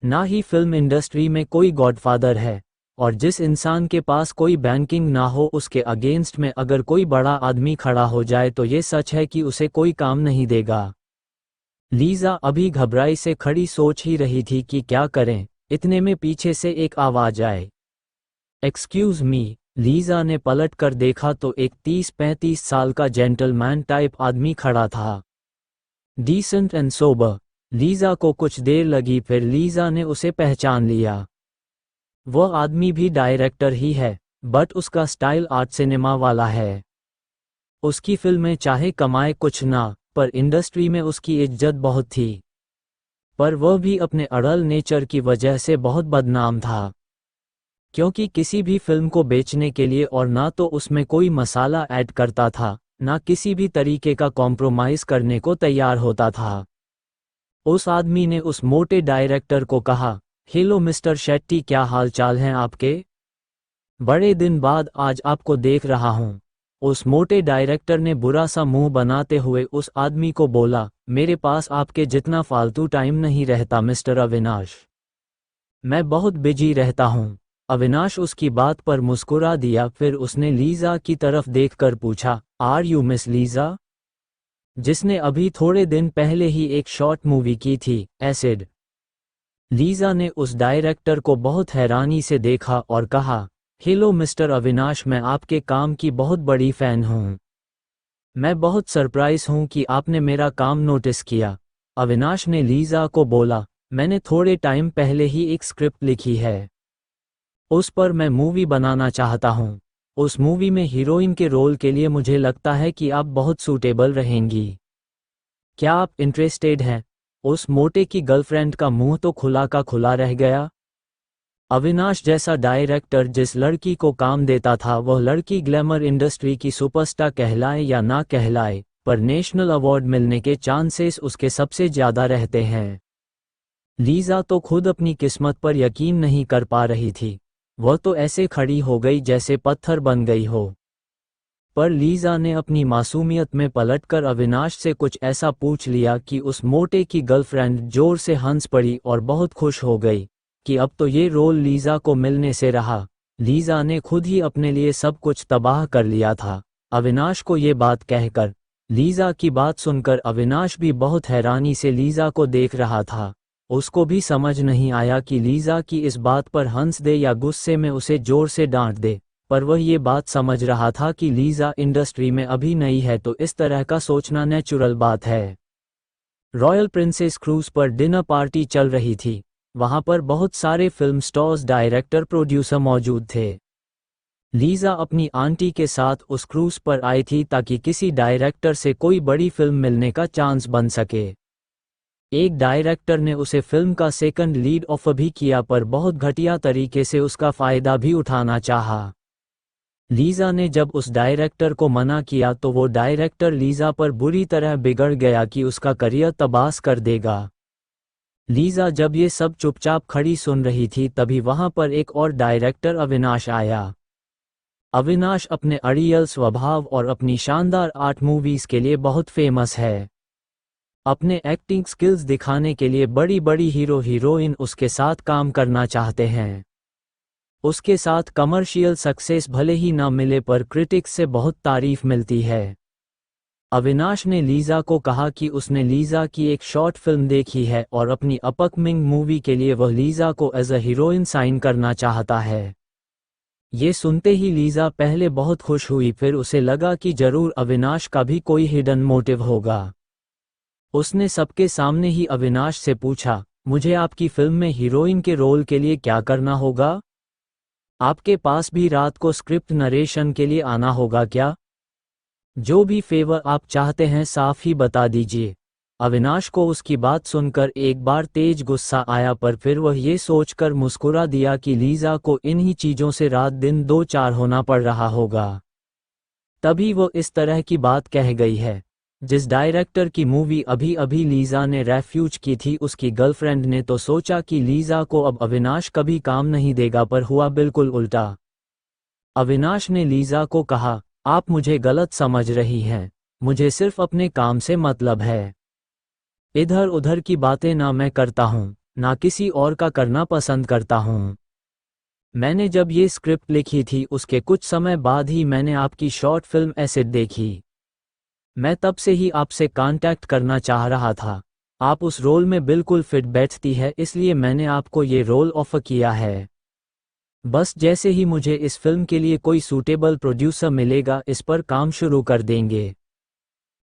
ना ही फिल्म इंडस्ट्री में कोई गॉडफादर है, और जिस इंसान के पास कोई बैंकिंग ना हो उसके अगेंस्ट में अगर कोई बड़ा आदमी खड़ा हो जाए तो ये सच है कि उसे कोई काम नहीं देगा। लीजा अभी घबराई से खड़ी सोच ही रही थी कि क्या करें, इतने में पीछे से एक आवाज आए। Excuse me. लीजा ने पलट कर देखा तो एक 30-35 साल का जेंटलमैन टाइप आदमी खड़ा था, डिसेंट एंड सोबर। लीजा को कुछ देर लगी, फिर लीजा ने उसे पहचान लिया। वह आदमी भी डायरेक्टर ही है, बट उसका स्टाइल आर्ट सिनेमा वाला है। उसकी फिल्में चाहे कमाए कुछ ना, पर इंडस्ट्री में उसकी इज्जत बहुत थी। पर वह भी अपने अड़ल नेचर की वजह से बहुत बदनाम था, क्योंकि किसी भी फिल्म को बेचने के लिए और ना तो उसमें कोई मसाला ऐड करता था, ना किसी भी तरीके का कॉम्प्रोमाइज करने को तैयार होता था। उस आदमी ने उस मोटे डायरेक्टर को कहा, हेलो मिस्टर शेट्टी, क्या हाल चाल हैं आपके? बड़े दिन बाद आज आपको देख रहा हूं। उस मोटे डायरेक्टर ने बुरा सा मुंह बनाते हुए उस आदमी को बोला, मेरे पास आपके जितना फालतू टाइम नहीं रहता मिस्टर अविनाश। मैं बहुत बिजी रहता हूं। अविनाश उसकी बात पर मुस्कुरा दिया, फिर उसने लीजा की तरफ देखकर पूछा, आर यू मिस लीजा? जिसने अभी थोड़े दिन पहले ही एक शॉर्ट मूवी की थी, एसिड। लीजा ने उस डायरेक्टर को बहुत हैरानी से देखा और कहा, हेलो मिस्टर अविनाश, मैं आपके काम की बहुत बड़ी फैन हूं। मैं बहुत सरप्राइज हूं कि आपने मेरा काम नोटिस किया। अविनाश ने लीजा को बोला, मैंने थोड़े टाइम पहले ही एक स्क्रिप्ट लिखी है। उस पर मैं मूवी बनाना चाहता हूं। उस मूवी में हीरोइन के रोल के लिए मुझे लगता है कि आप बहुत सूटेबल रहेंगी। क्या आप इंटरेस्टेड हैं? उस मोटे की गर्लफ्रेंड का मुंह तो खुला का खुला रह गया। अविनाश जैसा डायरेक्टर जिस लड़की को काम देता था, वह लड़की ग्लैमर इंडस्ट्री की सुपरस्टार कहलाए या ना कहलाए, पर नेशनल अवार्ड मिलने के चांसेस उसके सबसे ज्यादा रहते हैं। लीजा तो खुद अपनी किस्मत पर यकीन नहीं कर पा रही थी। वह तो ऐसे खड़ी हो गई जैसे पत्थर बन गई हो। पर लीजा ने अपनी मासूमियत में पलटकर अविनाश से कुछ ऐसा पूछ लिया कि उस मोटे की गर्लफ्रेंड जोर से हंस पड़ी और बहुत खुश हो गई कि अब तो ये रोल लीजा को मिलने से रहा। लीजा ने खुद ही अपने लिए सब कुछ तबाह कर लिया था। अविनाश को ये बात कहकर, लीजा की बात सुनकर अविनाश भी बहुत हैरानी से लीजा को देख रहा था। उसको भी समझ नहीं आया कि लीजा की इस बात पर हंस दे या गुस्से में उसे जोर से डांट दे, पर वह ये बात समझ रहा था कि लीजा इंडस्ट्री में अभी नई है तो इस तरह का सोचना नेचुरल बात है। रॉयल प्रिंसेस क्रूज पर डिनर पार्टी चल रही थी। वहां पर बहुत सारे फिल्म स्टार्स, डायरेक्टर, प्रोड्यूसर मौजूद थे। लीजा अपनी आंटी के साथ उस क्रूज पर आई थी ताकि किसी डायरेक्टर से कोई बड़ी फिल्म मिलने का चांस बन सके। एक डायरेक्टर ने उसे फिल्म का सेकंड लीड ऑफर भी किया, पर बहुत घटिया तरीके से उसका फायदा भी उठाना चाहा। लीजा ने जब उस डायरेक्टर को मना किया तो वो डायरेक्टर लीजा पर बुरी तरह बिगड़ गया कि उसका करियर तबाह कर देगा। लीजा जब ये सब चुपचाप खड़ी सुन रही थी तभी वहां पर एक और डायरेक्टर अविनाश आया। अविनाश अपने अड़ियल स्वभाव और अपनी शानदार आर्ट मूवीज के लिए बहुत फेमस है। अपने एक्टिंग स्किल्स दिखाने के लिए बड़ी बड़ी हीरो हीरोइन उसके साथ काम करना चाहते हैं। उसके साथ कमर्शियल सक्सेस भले ही ना मिले पर क्रिटिक्स से बहुत तारीफ मिलती है। अविनाश ने लीजा को कहा कि उसने लीजा की एक शॉर्ट फिल्म देखी है और अपनी अपकमिंग मूवी के लिए वह लीजा को एज अ हीरोइन साइन करना चाहता है। ये सुनते ही लीजा पहले बहुत खुश हुई, फिर उसे लगा कि जरूर अविनाश का भी कोई हिडन मोटिव होगा। उसने सबके सामने ही अविनाश से पूछा, मुझे आपकी फिल्म में हीरोइन के रोल के लिए क्या करना होगा? आपके पास भी रात को स्क्रिप्ट नरेशन के लिए आना होगा क्या? जो भी फेवर आप चाहते हैं साफ ही बता दीजिए। अविनाश को उसकी बात सुनकर एक बार तेज गुस्सा आया, पर फिर वह ये सोचकर मुस्कुरा दिया कि लीजा को इन्हीं चीजों से रात दिन दो चार होना पड़ रहा होगा, तभी वो इस तरह की बात कह गई है। जिस डायरेक्टर की मूवी अभी अभी लीजा ने रेफ्यूज की थी, उसकी गर्लफ्रेंड ने तो सोचा कि लीजा को अब अविनाश कभी काम नहीं देगा, पर हुआ बिल्कुल उल्टा। अविनाश ने लीजा को कहा, आप मुझे गलत समझ रही हैं, मुझे सिर्फ अपने काम से मतलब है। इधर उधर की बातें ना मैं करता हूँ, ना किसी और का करना पसंद करता हूँ। मैंने जब ये स्क्रिप्ट लिखी थी उसके कुछ समय बाद ही मैंने आपकी शॉर्ट फिल्म एसिड देखी। मैं तब से ही आपसे कांटेक्ट करना चाह रहा था, आप उस रोल में बिल्कुल फिट बैठती है, इसलिए मैंने आपको ये रोल ऑफर किया है। बस जैसे ही मुझे इस फिल्म के लिए कोई सूटेबल प्रोड्यूसर मिलेगा, इस पर काम शुरू कर देंगे।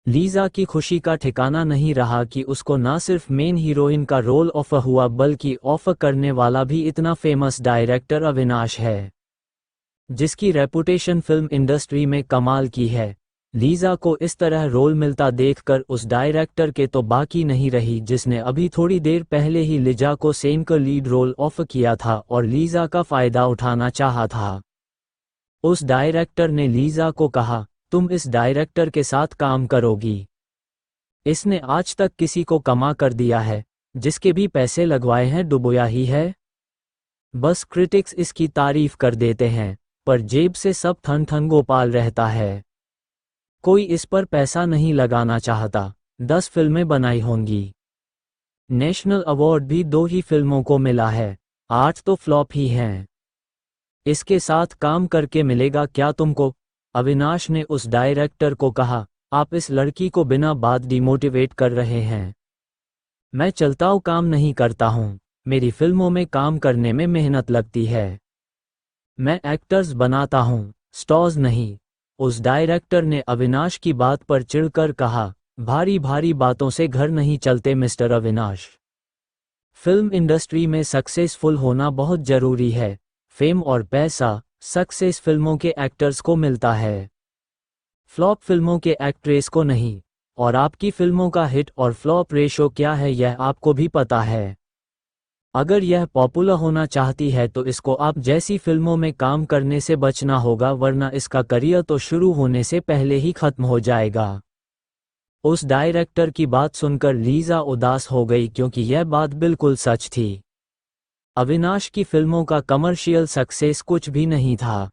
लीजा की खुशी का ठिकाना नहीं रहा कि उसको ना सिर्फ मेन हीरोइन का रोल ऑफर हुआ, बल्कि ऑफर करने वाला भी इतना फेमस डायरेक्टर अविनाश है, जिसकी रेपुटेशन फिल्म इंडस्ट्री में कमाल की है। लीजा को इस तरह रोल मिलता देखकर उस डायरेक्टर के तो बाकी नहीं रही, जिसने अभी थोड़ी देर पहले ही लीजा को सेन का लीड रोल ऑफर किया था और लीजा का फायदा उठाना चाहा था। उस डायरेक्टर ने लीजा को कहा, तुम इस डायरेक्टर के साथ काम करोगी, इसने आज तक किसी को कमा कर दिया है, जिसके भी पैसे लगवाए हैं डुबोया ही है। बस क्रिटिक्स इसकी तारीफ कर देते हैं, पर जेब से सब ठन ठन गोपाल रहता है। कोई इस पर पैसा नहीं लगाना चाहता। 10 फिल्में बनाई होंगी, नेशनल अवार्ड भी 2 ही फिल्मों को मिला है, 8 तो फ्लॉप ही हैं। इसके साथ काम करके मिलेगा क्या तुमको? अविनाश ने उस डायरेक्टर को कहा, आप इस लड़की को बिना बात डिमोटिवेट कर रहे हैं। मैं चलताऊ काम नहीं करता हूँ, मेरी फिल्मों में काम करने में मेहनत लगती है। मैं एक्टर्स बनाता हूँ, स्टार्स नहीं। उस डायरेक्टर ने अविनाश की बात पर चिढ़कर कहा, भारी भारी बातों से घर नहीं चलते मिस्टर अविनाश। फिल्म इंडस्ट्री में सक्सेसफुल होना बहुत जरूरी है। फेम और पैसा, सक्सेस फिल्मों के एक्टर्स को मिलता है, फ्लॉप फिल्मों के एक्ट्रेस को नहीं। और आपकी फिल्मों का हिट और फ्लॉप रेशो क्या है यह आपको भी पता है। अगर यह पॉपुलर होना चाहती है तो इसको आप जैसी फिल्मों में काम करने से बचना होगा, वरना इसका करियर तो शुरू होने से पहले ही खत्म हो जाएगा। उस डायरेक्टर की बात सुनकर लीजा उदास हो गई, क्योंकि यह बात बिल्कुल सच थी। अविनाश की फिल्मों का कमर्शियल सक्सेस कुछ भी नहीं था,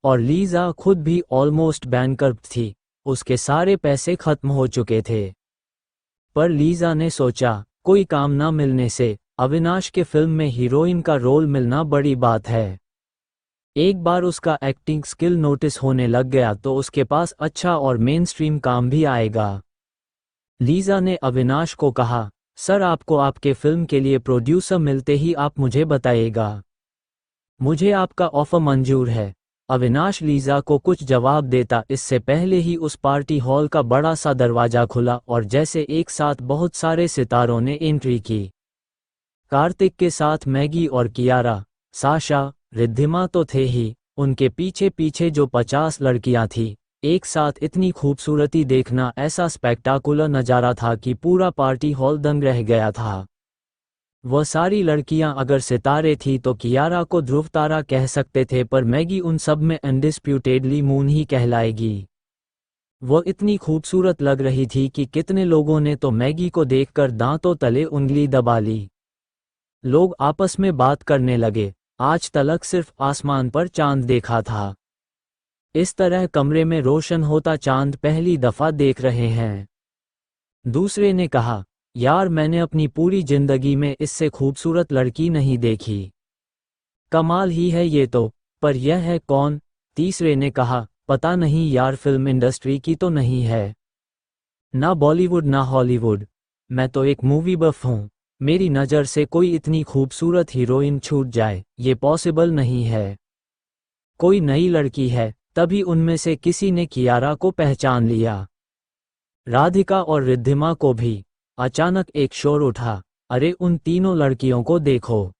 और लीजा खुद भी ऑलमोस्ट बैंकरप्ट थी, उसके सारे पैसे खत्म हो चुके थे। पर लीजा ने सोचा, कोई काम ना मिलने से अविनाश के फिल्म में हीरोइन का रोल मिलना बड़ी बात है। एक बार उसका एक्टिंग स्किल नोटिस होने लग गया तो उसके पास अच्छा और मेन स्ट्रीम काम भी आएगा। लीजा ने अविनाश को कहा, सर आपको आपके फिल्म के लिए प्रोड्यूसर मिलते ही आप मुझे बताइएगा, मुझे आपका ऑफर मंजूर है। अविनाश लीजा को कुछ जवाब देता, इससे पहले ही उस पार्टी हॉल का बड़ा सा दरवाजा खुला और जैसे एक साथ बहुत सारे सितारों ने एंट्री की। कार्तिक के साथ मैगी और कियारा, साशा, रिद्धिमा तो थे ही, उनके पीछे पीछे जो 50 लड़कियां थीं, एक साथ इतनी खूबसूरती देखना ऐसा स्पेक्टाकुलर नज़ारा था कि पूरा पार्टी हॉल दंग रह गया था। वह सारी लड़कियां अगर सितारे थी तो कियारा को ध्रुव तारा कह सकते थे, पर मैगी उन सब में अनडिस्प्यूटेडली मून ही कहलाएगी। वह इतनी खूबसूरत लग रही थी कि कितने लोगों ने तो मैगी को देखकर दांतों तले उंगली दबा ली। लोग आपस में बात करने लगे, आज तलक सिर्फ आसमान पर चांद देखा था। इस तरह कमरे में रोशन होता चांद पहली दफा देख रहे हैं। दूसरे ने कहा, यार मैंने अपनी पूरी जिंदगी में इससे खूबसूरत लड़की नहीं देखी, कमाल ही है ये तो, पर यह है कौन? तीसरे ने कहा, पता नहीं यार, फिल्म इंडस्ट्री की तो नहीं है, ना बॉलीवुड ना हॉलीवुड, मैं तो एक मूवी बफ हूँ, मेरी नज़र से कोई इतनी खूबसूरत हीरोइन छूट जाए ये पॉसिबल नहीं है। कोई नई लड़की है। तभी उनमें से किसी ने कियारा को पहचान लिया, राधिका और रिद्धिमा को भी। अचानक एक शोर उठा, अरे उन तीनों लड़कियों को देखो,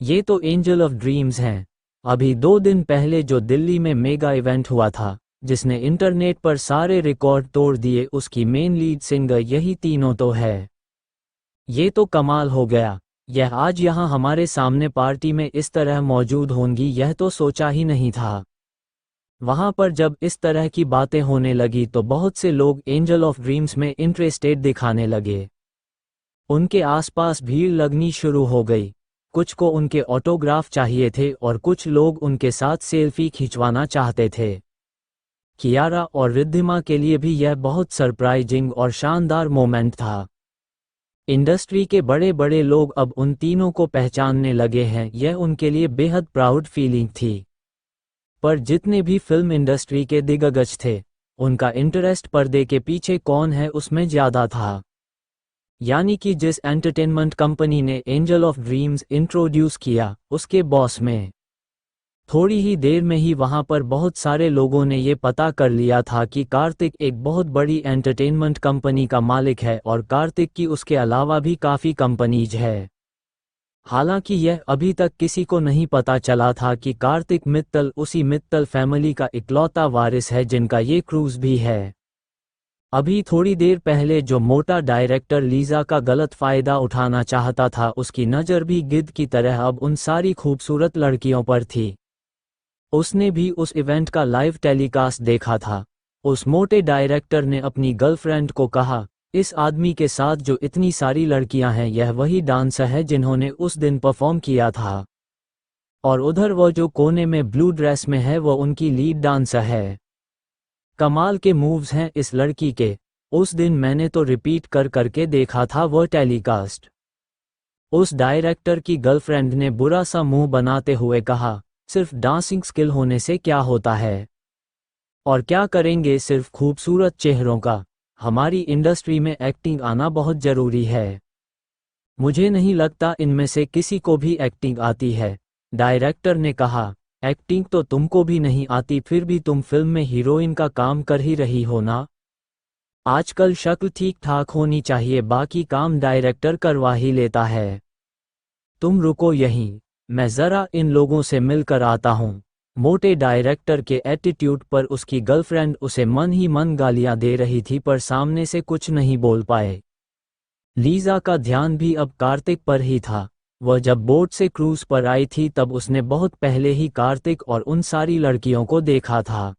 ये तो एंजल ऑफ ड्रीम्स हैं। अभी 2 दिन पहले जो दिल्ली में मेगा इवेंट हुआ था, जिसने इंटरनेट पर सारे रिकॉर्ड तोड़ दिए, उसकी मेन लीड सिंगर यही तीनों तो है। ये तो कमाल हो गया। यह आज यहाँ हमारे सामने पार्टी में इस तरह मौजूद होंगी, यह तो सोचा ही नहीं था। वहाँ पर जब इस तरह की बातें होने लगी तो बहुत से लोग एंजल ऑफ ड्रीम्स में इंटरेस्टेड दिखाने लगे। उनके आसपास भीड़ लगनी शुरू हो गई। कुछ को उनके ऑटोग्राफ चाहिए थे और कुछ लोग उनके साथ सेल्फी खिंचवाना चाहते थे। कियारा और रिद्धिमा के लिए भी यह बहुत सरप्राइजिंग और शानदार मोमेंट था। इंडस्ट्री के बड़े बड़े लोग अब उन तीनों को पहचानने लगे हैं, यह उनके लिए बेहद प्राउड फीलिंग थी। पर जितने भी फिल्म इंडस्ट्री के दिग्गज थे, उनका इंटरेस्ट पर्दे के पीछे कौन है उसमें ज़्यादा था। यानी कि जिस एंटरटेनमेंट कंपनी ने एंजल ऑफ ड्रीम्स इंट्रोड्यूस किया, उसके बॉस में। थोड़ी ही देर में ही वहां पर बहुत सारे लोगों ने ये पता कर लिया था कि कार्तिक एक बहुत बड़ी एंटरटेनमेंट कंपनी का मालिक है और कार्तिक की उसके अलावा भी काफ़ी कंपनीज है। हालांकि यह अभी तक किसी को नहीं पता चला था कि कार्तिक मित्तल उसी मित्तल फैमिली का इकलौता वारिस है जिनका ये क्रूज भी है। अभी थोड़ी देर पहले जो मोटा डायरेक्टर लीजा का गलत फायदा उठाना चाहता था, उसकी नज़र भी गिद्ध की तरह अब उन सारी खूबसूरत लड़कियों पर थी। उसने भी उस इवेंट का लाइव टेलीकास्ट देखा था। उस मोटे डायरेक्टर ने अपनी गर्लफ्रेंड को कहा, इस आदमी के साथ जो इतनी सारी लड़कियां हैं, यह वही डांसर है जिन्होंने उस दिन परफॉर्म किया था। और उधर वो जो कोने में ब्लू ड्रेस में है, वो उनकी लीड डांसर है। कमाल के मूव्स हैं इस लड़की के। उस दिन मैंने तो रिपीट कर करके देखा था वो टेलीकास्ट। उस डायरेक्टर की गर्लफ्रेंड ने बुरा सा मुंह बनाते हुए कहा, सिर्फ डांसिंग स्किल होने से क्या होता है? और क्या करेंगे सिर्फ खूबसूरत चेहरों का? हमारी इंडस्ट्री में एक्टिंग आना बहुत ज़रूरी है। मुझे नहीं लगता इनमें से किसी को भी एक्टिंग आती है। डायरेक्टर ने कहा, एक्टिंग तो तुमको भी नहीं आती, फिर भी तुम फिल्म में हीरोइन का काम कर ही रही हो ना। आजकल शक्ल ठीक ठाक होनी चाहिए, बाकी काम डायरेक्टर करवा ही लेता है। तुम रुको यहीं, मैं ज़रा इन लोगों से मिलकर आता हूँ। मोटे डायरेक्टर के एटीट्यूड पर उसकी गर्लफ्रेंड उसे मन ही मन गालियाँ दे रही थी, पर सामने से कुछ नहीं बोल पाए। लीजा का ध्यान भी अब कार्तिक पर ही था। वह जब बोट से क्रूज पर आई थी तब उसने बहुत पहले ही कार्तिक और उन सारी लड़कियों को देखा था।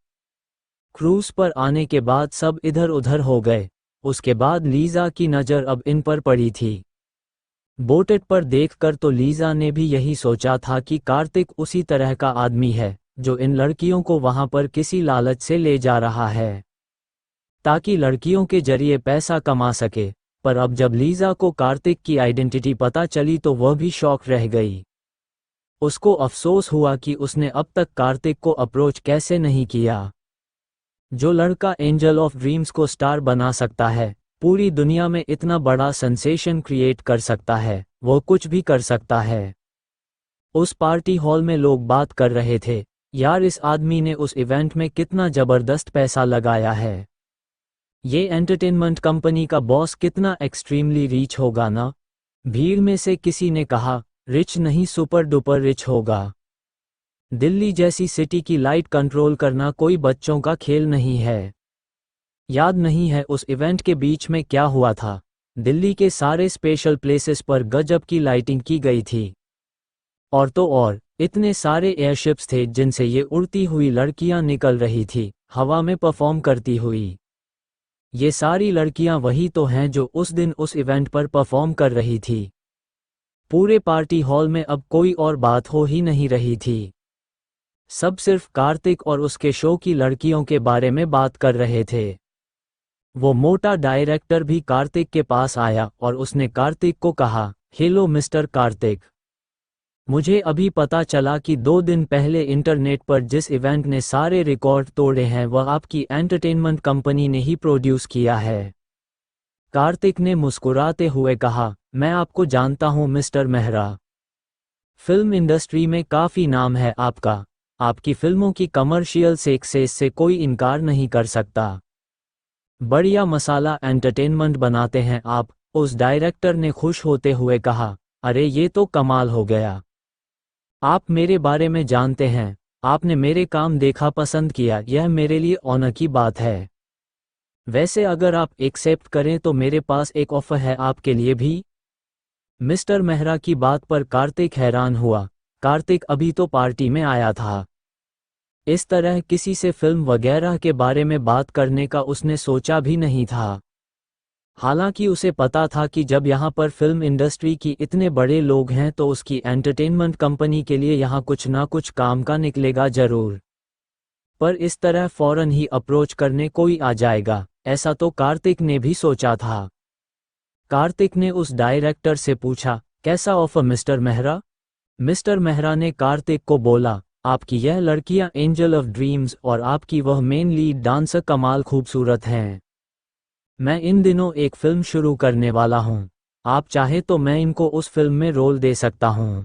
क्रूज पर आने के बाद सब इधर उधर हो गए। उसके बाद लीजा की नज़र अब इन पर पड़ी थी। बोटेट पर देखकर तो लीजा ने भी यही सोचा था कि कार्तिक उसी तरह का आदमी है जो इन लड़कियों को वहां पर किसी लालच से ले जा रहा है ताकि लड़कियों के जरिए पैसा कमा सके। पर अब जब लीजा को कार्तिक की आइडेंटिटी पता चली तो वह भी शॉक रह गई। उसको अफसोस हुआ कि उसने अब तक कार्तिक को अप्रोच कैसे नहीं किया। जो लड़का एंजल ऑफ ड्रीम्स को स्टार बना सकता है, पूरी दुनिया में इतना बड़ा सेंसेशन क्रिएट कर सकता है, वो कुछ भी कर सकता है। उस पार्टी हॉल में लोग बात कर रहे थे, यार इस आदमी ने उस इवेंट में कितना ज़बरदस्त पैसा लगाया है। ये एंटरटेनमेंट कंपनी का बॉस कितना एक्सट्रीमली रिच होगा ना। भीड़ में से किसी ने कहा, रिच नहीं सुपर डुपर रिच होगा। दिल्ली जैसी सिटी की लाइट कंट्रोल करना कोई बच्चों का खेल नहीं है। याद नहीं है उस इवेंट के बीच में क्या हुआ था। दिल्ली के सारे स्पेशल प्लेसेस पर गजब की लाइटिंग की गई थी। और तो और इतने सारे एयरशिप्स थे जिनसे ये उड़ती हुई लड़कियां निकल रही थी, हवा में परफॉर्म करती हुई। ये सारी लड़कियां वही तो हैं जो उस दिन उस इवेंट पर परफॉर्म कर रही थी। पूरे पार्टी हॉल में अब कोई और बात हो ही नहीं रही थी। सब सिर्फ कार्तिक और उसके शो की लड़कियों के बारे में बात कर रहे थे। वो मोटा डायरेक्टर भी कार्तिक के पास आया और उसने कार्तिक को कहा, हेलो मिस्टर कार्तिक, मुझे अभी पता चला कि 2 दिन पहले इंटरनेट पर जिस इवेंट ने सारे रिकॉर्ड तोड़े हैं वह आपकी एंटरटेनमेंट कंपनी ने ही प्रोड्यूस किया है। कार्तिक ने मुस्कुराते हुए कहा, मैं आपको जानता हूं मिस्टर मेहरा। फिल्म इंडस्ट्री में काफ़ी नाम है आपका। आपकी फिल्मों की कमर्शियल सक्सेस से कोई इनकार नहीं कर सकता। बढ़िया मसाला एंटरटेनमेंट बनाते हैं आप। उस डायरेक्टर ने खुश होते हुए कहा, अरे ये तो कमाल हो गया। आप मेरे बारे में जानते हैं। आपने मेरे काम देखा, पसंद किया, यह मेरे लिए ऑनर की बात है। वैसे अगर आप एक्सेप्ट करें तो मेरे पास एक ऑफर है आपके लिए भी। मिस्टर मेहरा की बात पर कार्तिक हैरान हुआ। कार्तिक अभी तो पार्टी में आया था। इस तरह किसी से फिल्म वगैरह के बारे में बात करने का उसने सोचा भी नहीं था। हालांकि उसे पता था कि जब यहाँ पर फिल्म इंडस्ट्री की इतने बड़े लोग हैं तो उसकी एंटरटेनमेंट कंपनी के लिए यहाँ कुछ ना कुछ काम का निकलेगा जरूर। पर इस तरह फौरन ही अप्रोच करने कोई आ जाएगा, ऐसा तो कार्तिक ने भी सोचा था। कार्तिक ने उस डायरेक्टर से पूछा, कैसा offer mister Mehra? Mister Mehra ने कार्तिक को बोला, आपकी यह लड़कियां एंजल ऑफ ड्रीम्स और आपकी वह मेन लीड डांसर कमाल खूबसूरत हैं। मैं इन दिनों एक फिल्म शुरू करने वाला हूं। आप चाहे तो मैं इनको उस फिल्म में रोल दे सकता हूं।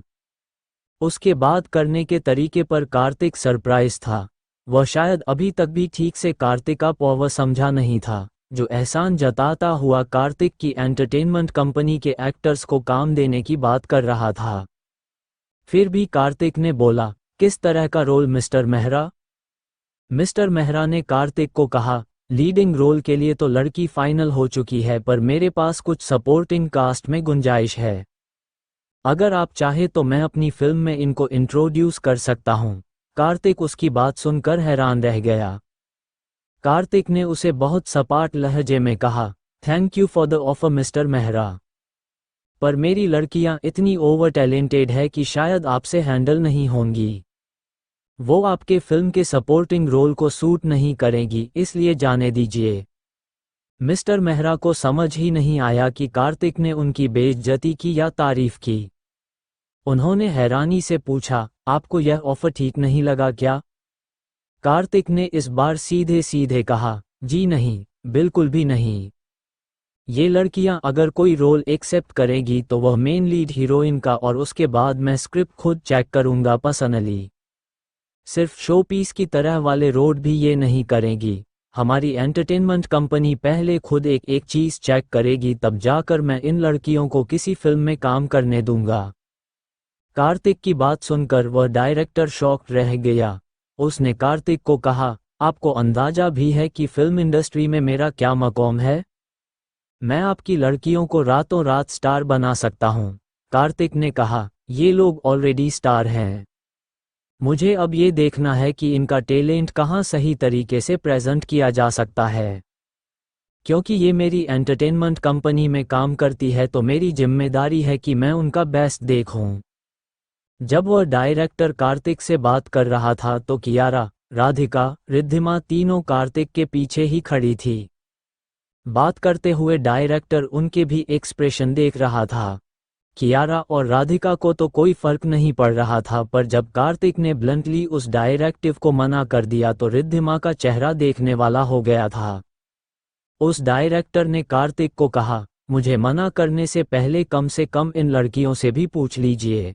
उसके बाद करने के तरीके पर कार्तिक सरप्राइज था। वह शायद अभी तक भी ठीक से कार्तिक का पॉवर समझा नहीं था, जो एहसान जताता हुआ कार्तिक की एंटरटेनमेंट कंपनी के एक्टर्स को काम देने की बात कर रहा था। फिर भी कार्तिक ने बोला, किस तरह का role mister Mehra? Mister Mehra ने कार्तिक को कहा, लीडिंग रोल के लिए तो लड़की फाइनल हो चुकी है, पर मेरे पास कुछ सपोर्टिंग कास्ट में गुंजाइश है। अगर आप चाहे तो मैं अपनी फिल्म में इनको इंट्रोड्यूस कर सकता हूं। कार्तिक उसकी बात सुनकर हैरान रह गया। कार्तिक ने उसे बहुत सपाट लहजे में कहा, thank you for the offer mister Mehra, पर मेरी लड़कियां इतनी ओवर टैलेंटेड है कि शायद आपसे हैंडल नहीं होंगी। वो आपके फिल्म के सपोर्टिंग रोल को सूट नहीं करेंगी, इसलिए जाने दीजिए। मिस्टर मेहरा को समझ ही नहीं आया कि कार्तिक ने उनकी बेइज्जती की या तारीफ की। उन्होंने हैरानी से पूछा, आपको यह ऑफर ठीक नहीं लगा क्या? कार्तिक ने इस बार सीधे सीधे कहा, जी नहीं, बिल्कुल भी नहीं। ये लड़कियां अगर कोई रोल एक्सेप्ट करेगी तो वह मेन लीड हीरोइन का, और उसके बाद मैं स्क्रिप्ट खुद चेक करूंगा पर्सनली। सिर्फ शो पीस की तरह वाले रोल भी ये नहीं करेगी। हमारी एंटरटेनमेंट कंपनी पहले खुद एक एक चीज चेक करेगी, तब जाकर मैं इन लड़कियों को किसी फिल्म में काम करने दूंगा। कार्तिक की बात सुनकर वह डायरेक्टर शॉक्ड रह गया। उसने कार्तिक को कहा, आपको अंदाजा भी है कि फिल्म इंडस्ट्री में मेरा क्या मकाम है? मैं आपकी लड़कियों को रातों रात स्टार बना सकता हूं। कार्तिक ने कहा, ये लोग ऑलरेडी स्टार हैं। मुझे अब ये देखना है कि इनका टैलेंट कहाँ सही तरीके से प्रेजेंट किया जा सकता है। क्योंकि ये मेरी एंटरटेनमेंट कंपनी में काम करती है तो मेरी जिम्मेदारी है कि मैं उनका बेस्ट देखूं। जब वह डायरेक्टर कार्तिक से बात कर रहा था तो कियारा, राधिका, रिद्धिमा तीनों कार्तिक के पीछे ही खड़ी थी। बात करते हुए डायरेक्टर उनके भी एक्सप्रेशन देख रहा था। कियारा और राधिका को तो कोई फर्क नहीं पड़ रहा था, पर जब कार्तिक ने ब्लंटली उस डायरेक्टिव को मना कर दिया तो रिद्धिमा का चेहरा देखने वाला हो गया था। उस डायरेक्टर ने कार्तिक को कहा, मुझे मना करने से पहले कम से कम इन लड़कियों से भी पूछ लीजिए।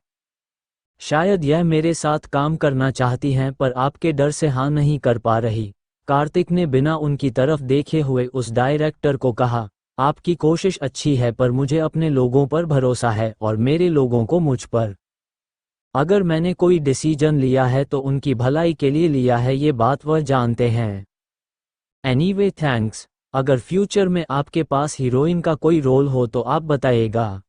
शायद यह मेरे साथ काम करना चाहती हैं पर आपके डर से हाँ नहीं कर पा रही। कार्तिक ने बिना उनकी तरफ देखे हुए उस डायरेक्टर को कहा, आपकी कोशिश अच्छी है पर मुझे अपने लोगों पर भरोसा है और मेरे लोगों को मुझ पर। अगर मैंने कोई डिसीजन लिया है तो उनकी भलाई के लिए लिया है, ये बात वह जानते हैं। Anyway thanks. अगर फ्यूचर में आपके पास हीरोइन का कोई रोल हो तो आप बताइएगा।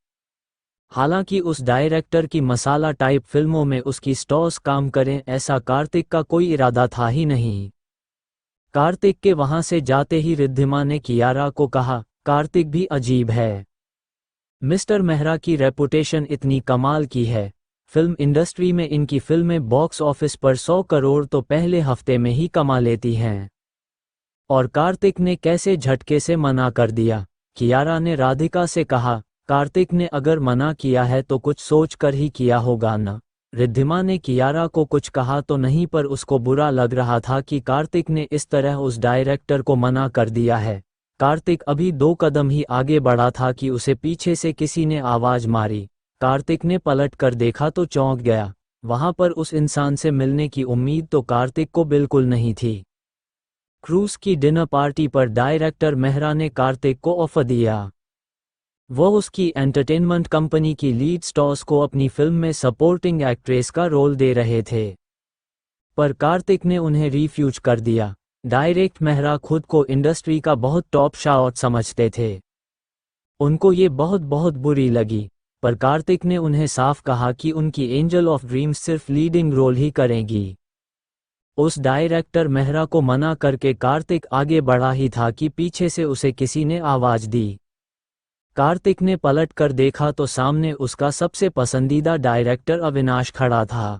हालांकि उस डायरेक्टर की मसाला टाइप फिल्मों में उसकी स्टॉर्स काम करें, ऐसा कार्तिक का कोई इरादा था ही नहीं। कार्तिक के वहां से जाते ही रिद्धिमा ने कियारा को कहा, कार्तिक भी अजीब है। मिस्टर मेहरा की रेपुटेशन इतनी कमाल की है। फिल्म इंडस्ट्री में इनकी फिल्में बॉक्स ऑफिस पर 100 करोड़ तो पहले हफ्ते में ही कमा लेती हैं। और कार्तिक ने कैसे झटके से मना कर दिया। कियारा ने राधिका से कहा, कार्तिक ने अगर मना किया है तो कुछ सोच कर ही किया होगा ना। रिद्धिमा ने कियारा को कुछ कहा तो नहीं, पर उसको बुरा लग रहा था कि कार्तिक ने इस तरह उस डायरेक्टर को मना कर दिया है। कार्तिक अभी 2 कदम ही आगे बढ़ा था कि उसे पीछे से किसी ने आवाज मारी। कार्तिक ने पलट कर देखा तो चौंक गया। वहां पर उस इंसान से मिलने की उम्मीद तो कार्तिक को बिल्कुल नहीं थी। क्रूज की डिनर पार्टी पर डायरेक्टर मेहरा ने कार्तिक को ऑफर दिया। वह उसकी एंटरटेनमेंट कंपनी की लीड स्टार्स को अपनी फिल्म में सपोर्टिंग एक्ट्रेस का रोल दे रहे थे। पर कार्तिक ने उन्हें रिफ्यूज कर दिया। डायरेक्टर मेहरा खुद को इंडस्ट्री का बहुत टॉप शॉट समझते थे। उनको ये बहुत बहुत बुरी लगी, पर कार्तिक ने उन्हें साफ कहा कि उनकी एंजल ऑफ ड्रीम्स सिर्फ लीडिंग रोल ही करेंगी। उस डायरेक्टर मेहरा को मना करके कार्तिक आगे बढ़ा ही था कि पीछे से उसे किसी ने आवाज दी। कार्तिक ने पलट कर देखा तो सामने उसका सबसे पसंदीदा डायरेक्टर अविनाश खड़ा था।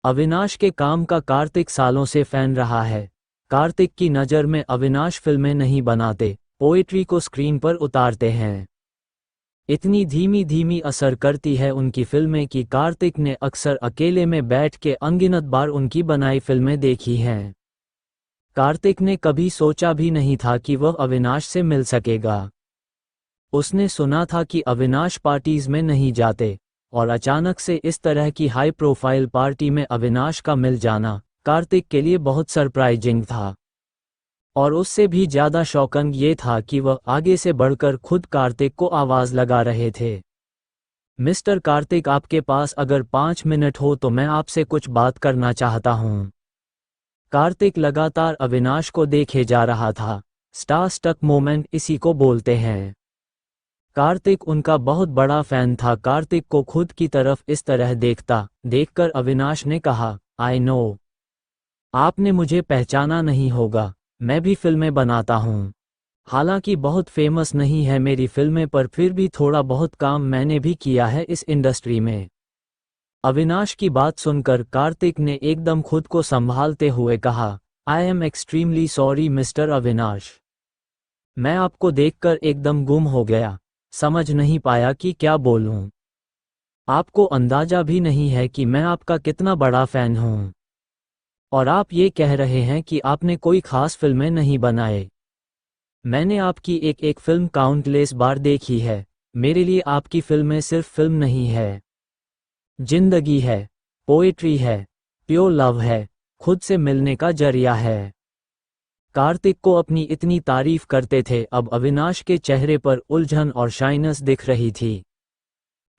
अविनाश के काम का कार्तिक सालों से फैन रहा है। कार्तिक की नज़र में अविनाश फिल्में नहीं बनाते, पोएट्री को स्क्रीन पर उतारते हैं। इतनी धीमी धीमी असर करती है उनकी फिल्में कि कार्तिक ने अक्सर अकेले में बैठ के अनगिनत बार उनकी बनाई फिल्में देखी हैं। कार्तिक ने कभी सोचा भी नहीं था कि वह अविनाश से मिल सकेगा। उसने सुना था कि अविनाश पार्टीज में नहीं जाते, और अचानक से इस तरह की हाई प्रोफाइल पार्टी में अविनाश का मिल जाना कार्तिक के लिए बहुत सरप्राइजिंग था। और उससे भी ज़्यादा शॉकिंग ये था कि वह आगे से बढ़कर खुद कार्तिक को आवाज़ लगा रहे थे। मिस्टर कार्तिक, आपके पास अगर 5 मिनट हो तो मैं आपसे कुछ बात करना चाहता हूँ। कार्तिक लगातार अविनाश को देखे जा रहा था। स्टार स्टक मोमेंट इसी को बोलते हैं। कार्तिक उनका बहुत बड़ा फैन था। कार्तिक को खुद की तरफ इस तरह देखकर अविनाश ने कहा, आई नो, आपने मुझे पहचाना नहीं होगा, मैं भी फिल्में बनाता हूँ। हालांकि बहुत फेमस नहीं है मेरी फिल्में, पर फिर भी थोड़ा बहुत काम मैंने भी किया है इस इंडस्ट्री में। अविनाश की बात सुनकर कार्तिक ने एकदम खुद को संभालते हुए कहा, I am extremely sorry mister Avinash. मैं आपको देखकर एकदम गुम हो गया, समझ नहीं पाया कि क्या बोलूं। आपको अंदाजा भी नहीं है कि मैं आपका कितना बड़ा फैन हूं। और आप ये कह रहे हैं कि आपने कोई खास फिल्में नहीं बनाए। मैंने आपकी एक एक फिल्म काउंटलेस बार देखी है। मेरे लिए आपकी फिल्में सिर्फ फिल्म नहीं है, जिंदगी है, पोएट्री है, प्योर लव है, खुद से मिलने का जरिया है। कार्तिक को अपनी इतनी तारीफ करते थे, अब अविनाश के चेहरे पर उलझन और शाइनेस दिख रही थी।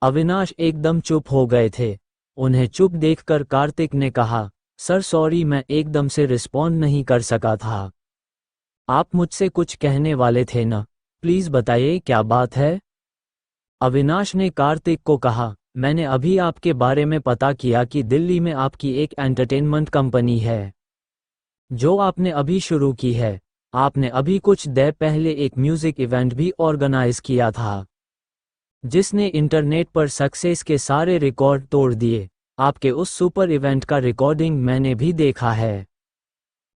अविनाश एकदम चुप हो गए थे। उन्हें चुप देखकर कार्तिक ने कहा, सर सॉरी, मैं एकदम से रिस्पॉन्ड नहीं कर सका था। आप मुझसे कुछ कहने वाले थे ना, प्लीज बताइए क्या बात है। अविनाश ने कार्तिक को कहा, मैंने अभी आपके बारे में पता किया कि दिल्ली में आपकी एक एंटरटेनमेंट कंपनी है जो आपने अभी शुरू की है। आपने अभी कुछ देर पहले एक म्यूजिक इवेंट भी ऑर्गेनाइज किया था जिसने इंटरनेट पर सक्सेस के सारे रिकॉर्ड तोड़ दिए। आपके उस सुपर इवेंट का रिकॉर्डिंग मैंने भी देखा है।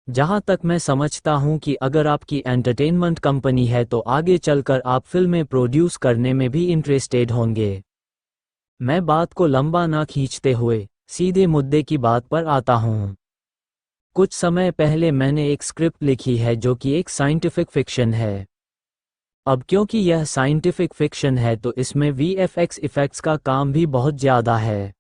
जहां तक मैं समझता हूं कि अगर आपकी एंटरटेनमेंट कंपनी है तो आगे चलकर आप फिल्में प्रोड्यूस करने में भी इंटरेस्टेड होंगे। मैं बात को लंबा ना खींचते हुए सीधे मुद्दे की बात पर आता हूं। कुछ समय पहले मैंने एक स्क्रिप्ट लिखी है जो कि एक साइंटिफिक फिक्शन है। अब क्योंकि यह साइंटिफिक फिक्शन है तो इसमें VFX इफेक्ट्स का काम भी बहुत ज़्यादा है।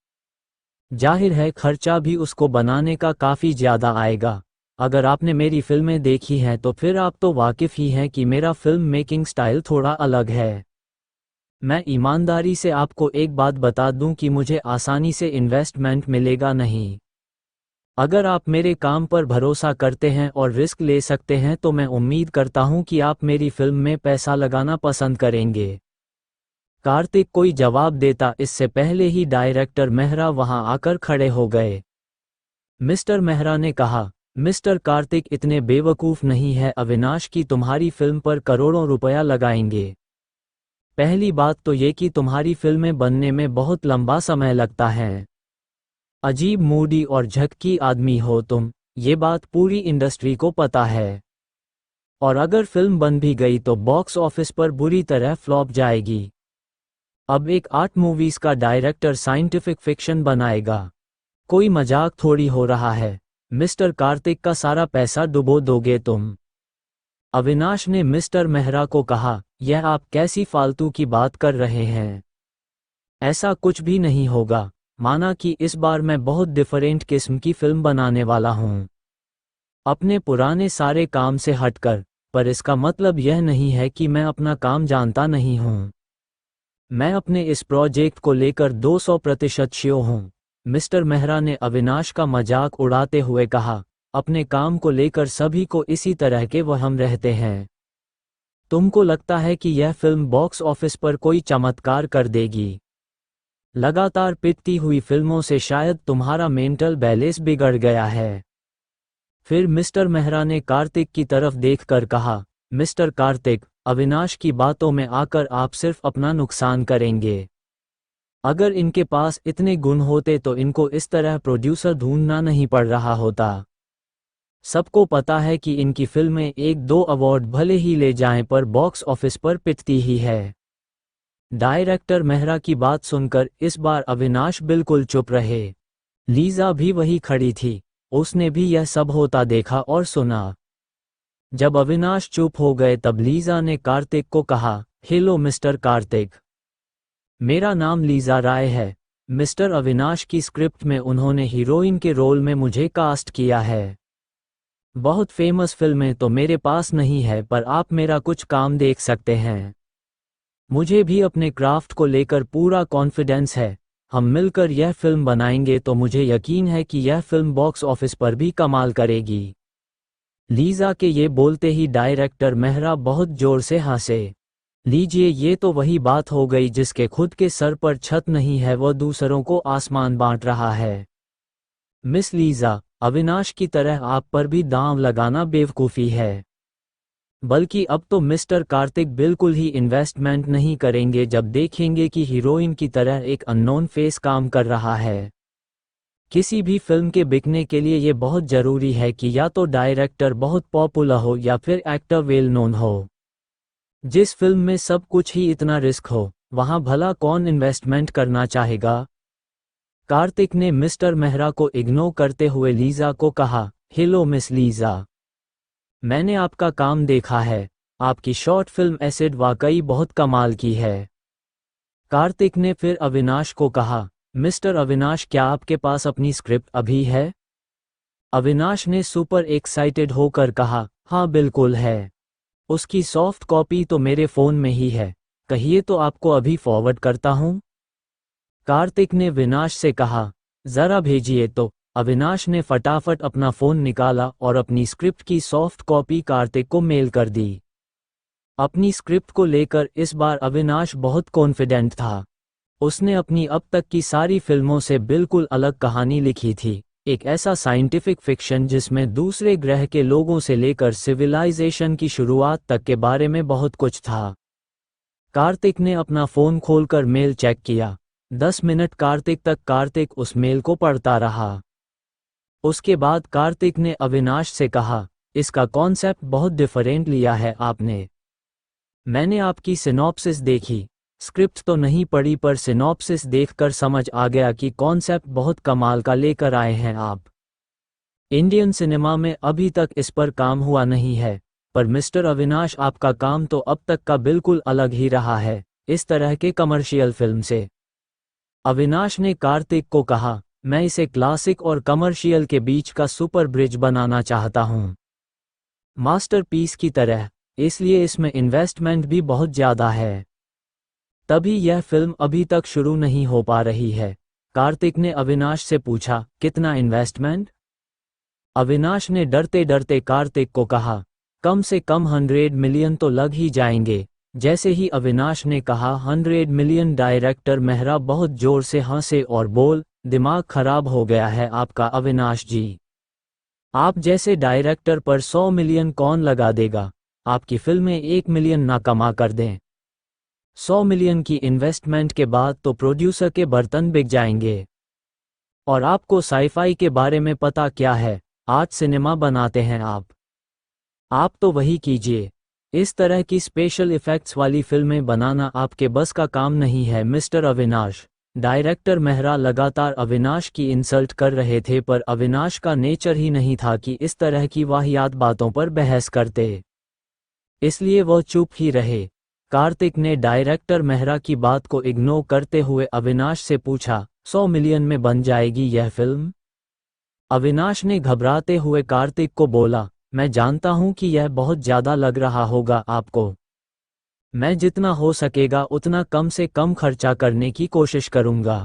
जाहिर है खर्चा भी उसको बनाने का काफ़ी ज़्यादा आएगा। अगर आपने मेरी फिल्में देखी हैं तो फिर आप तो वाकिफ़ ही हैं कि मेरा फिल्म मेकिंग स्टाइल थोड़ा अलग है। मैं ईमानदारी से आपको एक बात बता दूं कि मुझे आसानी से इन्वेस्टमेंट मिलेगा नहीं। अगर आप मेरे काम पर भरोसा करते हैं और रिस्क ले सकते हैं तो मैं उम्मीद करता हूं कि आप मेरी फिल्म में पैसा लगाना पसंद करेंगे। कार्तिक कोई जवाब देता इससे पहले ही डायरेक्टर मेहरा वहां आकर खड़े हो गए। मिस्टर मेहरा ने कहा, मिस्टर कार्तिक इतने बेवकूफ़ नहीं है अविनाश की तुम्हारी फिल्म पर करोड़ों रुपया लगाएंगे। पहली बात तो ये कि तुम्हारी फिल्में बनने में बहुत लंबा समय लगता है। अजीब मूडी और झटकी आदमी हो तुम, ये बात पूरी इंडस्ट्री को पता है। और अगर फिल्म बन भी गई तो बॉक्स ऑफिस पर बुरी तरह फ्लॉप जाएगी। अब एक 8 मूवीज का डायरेक्टर साइंटिफिक फिक्शन बनाएगा, कोई मजाक थोड़ी हो रहा है। मिस्टर कार्तिक का सारा पैसा डुबो दोगे तुम। अविनाश ने मिस्टर मेहरा को कहा, यह आप कैसी फालतू की बात कर रहे हैं। ऐसा कुछ भी नहीं होगा। माना कि इस बार मैं बहुत डिफरेंट किस्म की फिल्म बनाने वाला हूं, अपने पुराने सारे काम से हटकर, पर इसका मतलब यह नहीं है कि मैं अपना काम जानता नहीं हूं। मैं अपने इस प्रोजेक्ट को लेकर 200% श्योर हूं। मिस्टर मेहरा ने अविनाश का मजाक उड़ाते हुए कहा, अपने काम को लेकर सभी को इसी तरह के वहम रहते हैं। तुमको लगता है कि यह फिल्म बॉक्स ऑफिस पर कोई चमत्कार कर देगी। लगातार पिटती हुई फिल्मों से शायद तुम्हारा मेंटल बैलेंस बिगड़ गया है। फिर मिस्टर मेहरा ने कार्तिक की तरफ देखकर कहा, मिस्टर कार्तिक, अविनाश की बातों में आकर आप सिर्फ अपना नुकसान करेंगे। अगर इनके पास इतने गुण होते तो इनको इस तरह प्रोड्यूसर ढूंढना नहीं पड़ रहा होता। सबको पता है कि इनकी फिल्में 1-2 अवार्ड भले ही ले जाएं पर बॉक्स ऑफिस पर पिटती ही है। डायरेक्टर मेहरा की बात सुनकर इस बार अविनाश बिल्कुल चुप रहे। लीजा भी वही खड़ी थी, उसने भी यह सब होता देखा और सुना। जब अविनाश चुप हो गए तब लीजा ने कार्तिक को कहा, हेलो मिस्टर कार्तिक, मेरा नाम लीजा राय है। मिस्टर अविनाश की स्क्रिप्ट में उन्होंने हीरोइन के रोल में मुझे कास्ट किया है। बहुत फेमस फिल्में तो मेरे पास नहीं है पर आप मेरा कुछ काम देख सकते हैं। मुझे भी अपने क्राफ्ट को लेकर पूरा कॉन्फिडेंस है। हम मिलकर यह फिल्म बनाएंगे तो मुझे यकीन है कि यह फिल्म बॉक्स ऑफिस पर भी कमाल करेगी। लीजा के ये बोलते ही डायरेक्टर मेहरा बहुत जोर से हंसे। लीजिए, ये तो वही बात हो गई जिसके खुद के सर पर छत नहीं है वह दूसरों को आसमान बांट रहा है। मिस लीजा, अविनाश की तरह आप पर भी दांव लगाना बेवकूफ़ी है। बल्कि अब तो मिस्टर कार्तिक बिल्कुल ही इन्वेस्टमेंट नहीं करेंगे जब देखेंगे कि हीरोइन की तरह एक अननोन फेस काम कर रहा है। किसी भी फिल्म के बिकने के लिए ये बहुत ज़रूरी है कि या तो डायरेक्टर बहुत पॉपुलर हो या फिर एक्टर वेल नोन हो। जिस फिल्म में सब कुछ ही इतना रिस्क हो, वहां भला कौन इन्वेस्टमेंट करना चाहेगा। कार्तिक ने मिस्टर मेहरा को इग्नोर करते हुए लीजा को कहा, हेलो मिस लीजा, मैंने आपका काम देखा है। आपकी शॉर्ट फिल्म एसिड वाकई बहुत कमाल की है। कार्तिक ने फिर अविनाश को कहा, मिस्टर अविनाश, क्या आपके पास अपनी स्क्रिप्ट अभी है? अविनाश ने सुपर एक्साइटेड होकर कहा, हाँ बिल्कुल है। उसकी सॉफ्ट कॉपी तो मेरे फ़ोन में ही है, कहिए तो आपको अभी फॉरवर्ड करता हूँ। कार्तिक ने अविनाश से कहा, ज़रा भेजिए तो। अविनाश ने फटाफट अपना फ़ोन निकाला और अपनी स्क्रिप्ट की सॉफ्ट कॉपी कार्तिक को मेल कर दी। अपनी स्क्रिप्ट को लेकर इस बार अविनाश बहुत कॉन्फिडेंट था। उसने अपनी अब तक की सारी फिल्मों से बिल्कुल अलग कहानी लिखी थी, एक ऐसा साइंटिफिक फिक्शन जिसमें दूसरे ग्रह के लोगों से लेकर सिविलाइजेशन की शुरुआत तक के बारे में बहुत कुछ था। कार्तिक ने अपना फ़ोन खोलकर मेल चेक किया। 10 मिनट कार्तिक उस मेल को पढ़ता रहा। उसके बाद कार्तिक ने अविनाश से कहा, इसका कॉन्सेप्ट बहुत डिफरेंट लिया है आपने। मैंने आपकी सिनॉप्सिस देखी, स्क्रिप्ट तो नहीं पढ़ी पर सिनॉप्सिस देखकर समझ आ गया कि कॉन्सेप्ट बहुत कमाल का लेकर आए हैं आप। इंडियन सिनेमा में अभी तक इस पर काम हुआ नहीं है, पर मिस्टर अविनाश आपका काम तो अब तक का बिल्कुल अलग ही रहा है, इस तरह के कमर्शियल फिल्म से। अविनाश ने कार्तिक को कहा, मैं इसे क्लासिक और कमर्शियल के बीच का सुपर ब्रिज बनाना चाहता हूँ, मास्टरपीस की तरह, इसलिए इसमें इन्वेस्टमेंट भी बहुत ज़्यादा है। तभी यह फिल्म अभी तक शुरू नहीं हो पा रही है। कार्तिक ने अविनाश से पूछा, कितना इन्वेस्टमेंट? अविनाश ने डरते डरते कार्तिक को कहा, कम से कम 100 मिलियन तो लग ही जाएंगे। जैसे ही अविनाश ने कहा 100 मिलियन, डायरेक्टर मेहरा बहुत जोर से हंसे और बोल, दिमाग खराब हो गया है आपका अविनाश जी। आप जैसे डायरेक्टर पर 100 मिलियन कौन लगा देगा? आपकी फिल्में 1 मिलियन ना कमा कर दें। 100 मिलियन की इन्वेस्टमेंट के बाद तो प्रोड्यूसर के बर्तन बिक जाएंगे। और आपको साईफाई के बारे में पता क्या है? आज सिनेमा बनाते हैं आप तो वही कीजिए। इस तरह की स्पेशल इफ़ेक्ट्स वाली फिल्में बनाना आपके बस का काम नहीं है मिस्टर अविनाश। डायरेक्टर मेहरा लगातार अविनाश की इंसल्ट कर रहे थे पर अविनाश का नेचर ही नहीं था कि इस तरह की वाहियात बातों पर बहस करते, इसलिए वह चुप ही रहे। कार्तिक ने डायरेक्टर मेहरा की बात को इग्नोर करते हुए अविनाश से पूछा, 100 मिलियन में बन जाएगी यह फिल्म? अविनाश ने घबराते हुए कार्तिक को बोला, मैं जानता हूं कि यह बहुत ज़्यादा लग रहा होगा आपको। मैं जितना हो सकेगा उतना कम से कम खर्चा करने की कोशिश करूंगा।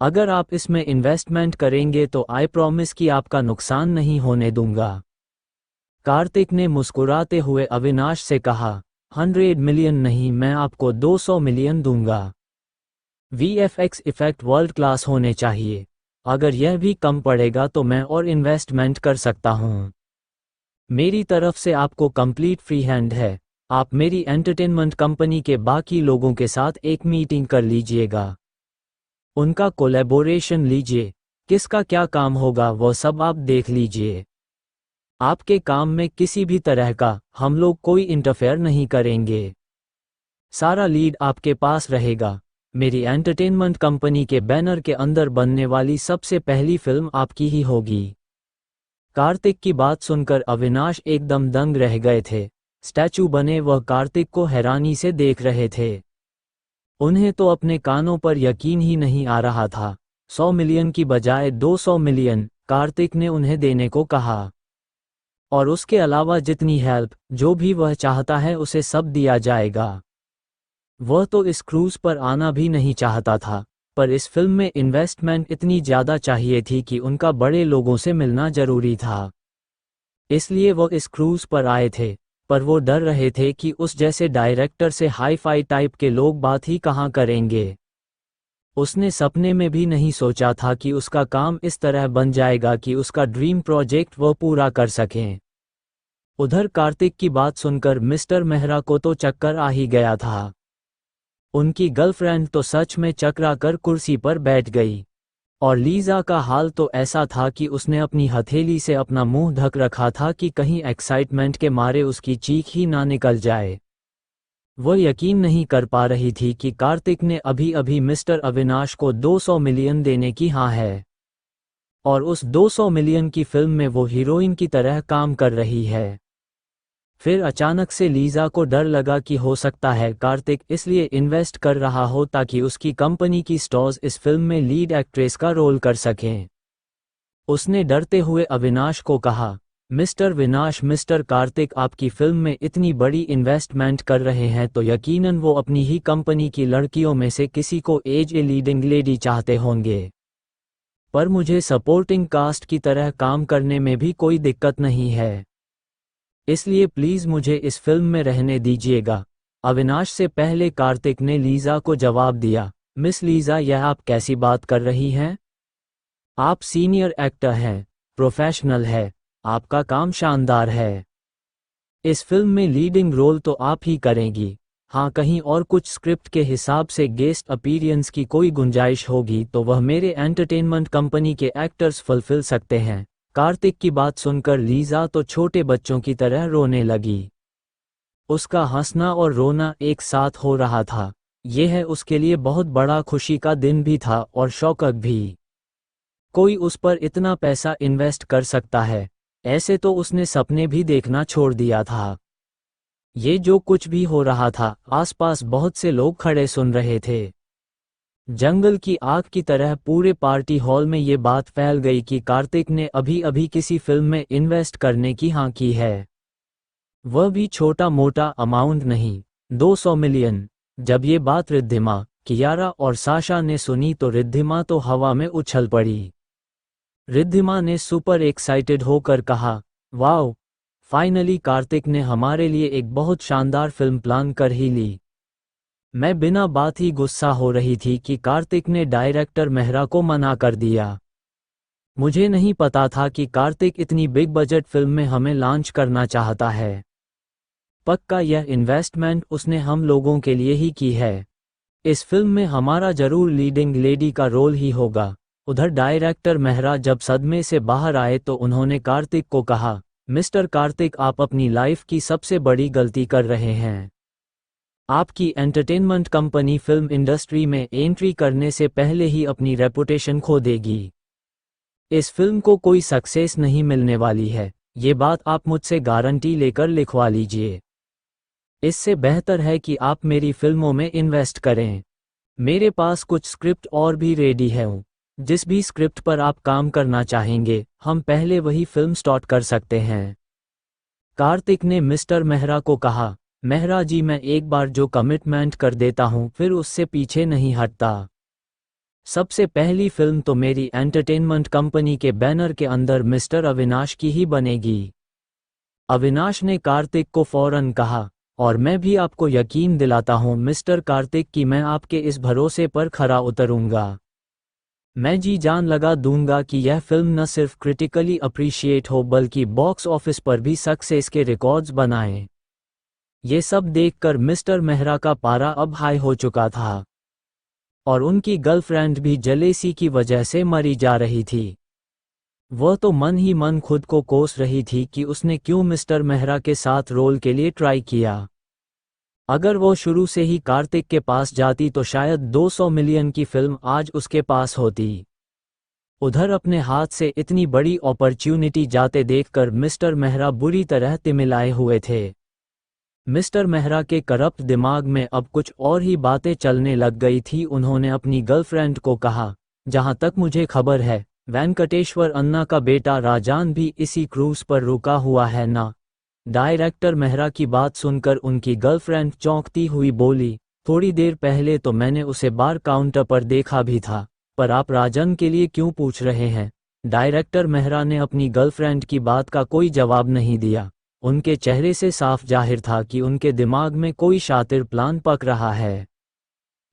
अगर आप इसमें इन्वेस्टमेंट करेंगे तो आई प्रॉमिस कि आपका नुकसान नहीं होने दूंगा। कार्तिक ने मुस्कुराते हुए अविनाश से कहा, 100 मिलियन नहीं, मैं आपको 200 मिलियन दूंगा। वीएफएक्स इफेक्ट वर्ल्ड क्लास होने चाहिए। अगर यह भी कम पड़ेगा तो मैं और इन्वेस्टमेंट कर सकता हूँ। मेरी तरफ से आपको कंप्लीट फ्री हैंड है। आप मेरी एंटरटेनमेंट कंपनी के बाकी लोगों के साथ एक मीटिंग कर लीजिएगा, उनका कोलैबोरेशन लीजिए, किसका क्या काम होगा वो सब आप देख लीजिए। आपके काम में किसी भी तरह का हम लोग कोई इंटरफेयर नहीं करेंगे। सारा लीड आपके पास रहेगा। मेरी एंटरटेनमेंट कंपनी के बैनर के अंदर बनने वाली सबसे पहली फिल्म आपकी ही होगी। कार्तिक की बात सुनकर अविनाश एकदम दंग रह गए थे। स्टैचू बने वह कार्तिक को हैरानी से देख रहे थे। उन्हें तो अपने कानों पर यकीन ही नहीं आ रहा था। 100 मिलियन की बजाय 200 मिलियन कार्तिक ने उन्हें देने को कहा, और उसके अलावा जितनी हेल्प जो भी वह चाहता है उसे सब दिया जाएगा। वह तो इस क्रूज पर आना भी नहीं चाहता था, पर इस फिल्म में इन्वेस्टमेंट इतनी ज़्यादा चाहिए थी कि उनका बड़े लोगों से मिलना जरूरी था। इसलिए वो इस क्रूज पर आए थे, पर वो डर रहे थे कि उस जैसे डायरेक्टर से हाई फाई टाइप के लोग बात ही कहाँ करेंगे। उसने सपने में भी नहीं सोचा था कि उसका काम इस तरह बन जाएगा कि उसका ड्रीम प्रोजेक्ट वो पूरा कर सकें। उधर कार्तिक की बात सुनकर मिस्टर मेहरा को तो चक्कर आ ही गया था। उनकी गर्लफ्रेंड तो सच में चकरा कर कुर्सी पर बैठ गई, और लीज़ा का हाल तो ऐसा था कि उसने अपनी हथेली से अपना मुंह ढक रखा था कि कहीं एक्साइटमेंट के मारे उसकी चीख ही ना निकल जाए। वह यकीन नहीं कर पा रही थी कि कार्तिक ने अभी अभी मिस्टर अविनाश को 200 मिलियन देने की हाँ है, और उस 200 मिलियन की फिल्म में वो हीरोइन की तरह काम कर रही है। फिर अचानक से लीज़ा को डर लगा कि हो सकता है कार्तिक इसलिए इन्वेस्ट कर रहा हो ताकि उसकी कंपनी की स्टार्स इस फिल्म में लीड एक्ट्रेस का रोल कर सकें। उसने डरते हुए अविनाश को कहा, मिस्टर विनाश, मिस्टर कार्तिक आपकी फिल्म में इतनी बड़ी इन्वेस्टमेंट कर रहे हैं तो यकीनन वो अपनी ही कंपनी की लड़कियों में से किसी को एज ए लीडिंग लेडी चाहते होंगे, पर मुझे सपोर्टिंग कास्ट की तरह काम करने में भी कोई दिक्कत नहीं है, इसलिए प्लीज़ मुझे इस फिल्म में रहने दीजिएगा। अविनाश से पहले कार्तिक ने लीज़ा को जवाब दिया, मिस लीज़ा, यह आप कैसी बात कर रही हैं? आप सीनियर एक्टर हैं, प्रोफेशनल है, आपका काम शानदार है। इस फिल्म में लीडिंग रोल तो आप ही करेंगी। हाँ, कहीं और कुछ स्क्रिप्ट के हिसाब से गेस्ट अपीयरेंस की कोई गुंजाइश होगी तो वह मेरे एंटरटेनमेंट कंपनी के एक्टर्स फुलफिल सकते हैं। कार्तिक की बात सुनकर लीज़ा तो छोटे बच्चों की तरह रोने लगी। उसका हंसना और रोना एक साथ हो रहा था। यह उसके लिए बहुत बड़ा खुशी का दिन भी था और शौकत भी। कोई उस पर इतना पैसा इन्वेस्ट कर सकता है, ऐसे तो उसने सपने भी देखना छोड़ दिया था। ये जो कुछ भी हो रहा था, आसपास बहुत से लोग खड़े सुन रहे थे। जंगल की आग की तरह पूरे पार्टी हॉल में ये बात फैल गई कि कार्तिक ने अभी अभी किसी फिल्म में इन्वेस्ट करने की हाँ की है, वह भी छोटा मोटा अमाउंट नहीं, 200 मिलियन। जब ये बात रिद्धिमा, कियारा और साशा ने सुनी तो रिद्धिमा तो हवा में उछल पड़ी। रिद्धिमा ने सुपर एक्साइटेड होकर कहा, वाओ, फाइनली कार्तिक ने हमारे लिए एक बहुत शानदार फिल्म प्लान कर ही ली। मैं बिना बात ही गुस्सा हो रही थी कि कार्तिक ने डायरेक्टर मेहरा को मना कर दिया। मुझे नहीं पता था कि कार्तिक इतनी बिग बजट फिल्म में हमें लॉन्च करना चाहता है। पक्का यह इन्वेस्टमेंट उसने हम लोगों के लिए ही की है। इस फिल्म में हमारा जरूर लीडिंग लेडी का रोल ही होगा। उधर डायरेक्टर मेहरा जब सदमे से बाहर आए तो उन्होंने कार्तिक को कहा, मिस्टर कार्तिक, आप अपनी लाइफ की सबसे बड़ी गलती कर रहे हैं। आपकी एंटरटेनमेंट कंपनी फिल्म इंडस्ट्री में एंट्री करने से पहले ही अपनी रेपुटेशन खो देगी। इस फिल्म को कोई सक्सेस नहीं मिलने वाली है, ये बात आप मुझसे गारंटी लेकर लिखवा लीजिए। इससे बेहतर है कि आप मेरी फिल्मों में इन्वेस्ट करें। मेरे पास कुछ स्क्रिप्ट और भी रेडी है। जिस भी स्क्रिप्ट पर आप काम करना चाहेंगे, हम पहले वही फिल्म स्टार्ट कर सकते हैं। कार्तिक ने मिस्टर मेहरा को कहा, मेहरा जी, मैं एक बार जो कमिटमेंट कर देता हूं फिर उससे पीछे नहीं हटता। सबसे पहली फिल्म तो मेरी एंटरटेनमेंट कंपनी के बैनर के अंदर मिस्टर अविनाश की ही बनेगी। अविनाश ने कार्तिक को फौरन कहा, और मैं भी आपको यकीन दिलाता हूं मिस्टर कार्तिक कि मैं आपके इस भरोसे पर खरा उतरूंगा। मैं जी जान लगा दूंगा कि यह फिल्म न सिर्फ क्रिटिकली अप्रिशिएट हो बल्कि बॉक्स ऑफिस पर भी सक्सेस के रिकॉर्ड्स बनाए। ये सब देखकर मिस्टर मेहरा का पारा अब हाई हो चुका था और उनकी गर्लफ्रेंड भी जलेसी की वजह से मरी जा रही थी। वह तो मन ही मन खुद को कोस रही थी कि उसने क्यों मिस्टर मेहरा के साथ रोल के लिए ट्राई किया। अगर वो शुरू से ही कार्तिक के पास जाती तो शायद 200 मिलियन की फिल्म आज उसके पास होती। उधर अपने हाथ से इतनी बड़ी अपॉर्च्युनिटी जाते देखकर मिस्टर मेहरा बुरी तरह तिमिलाए हुए थे। मिस्टर मेहरा के करप्ट दिमाग में अब कुछ और ही बातें चलने लग गई थी। उन्होंने अपनी गर्लफ्रेंड को कहा, जहां तक मुझे खबर है वेंकटेश्वर अन्ना का बेटा राजान भी इसी क्रूज पर रुका हुआ है ना। डायरेक्टर मेहरा की बात सुनकर उनकी गर्लफ्रेंड चौंकती हुई बोली, थोड़ी देर पहले तो मैंने उसे बार काउंटर पर देखा भी था, पर आप राजन के लिए क्यों पूछ रहे हैं? डायरेक्टर मेहरा ने अपनी गर्लफ्रेंड की बात का कोई जवाब नहीं दिया। उनके चेहरे से साफ जाहिर था कि उनके दिमाग में कोई शातिर प्लान पक रहा है।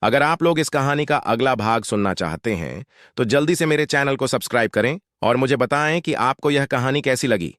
अगर आप लोग इस कहानी का अगला भाग सुनना चाहते हैं तो जल्दी से मेरे चैनल को सब्सक्राइब करें और मुझे बताएं कि आपको यह कहानी कैसी लगी।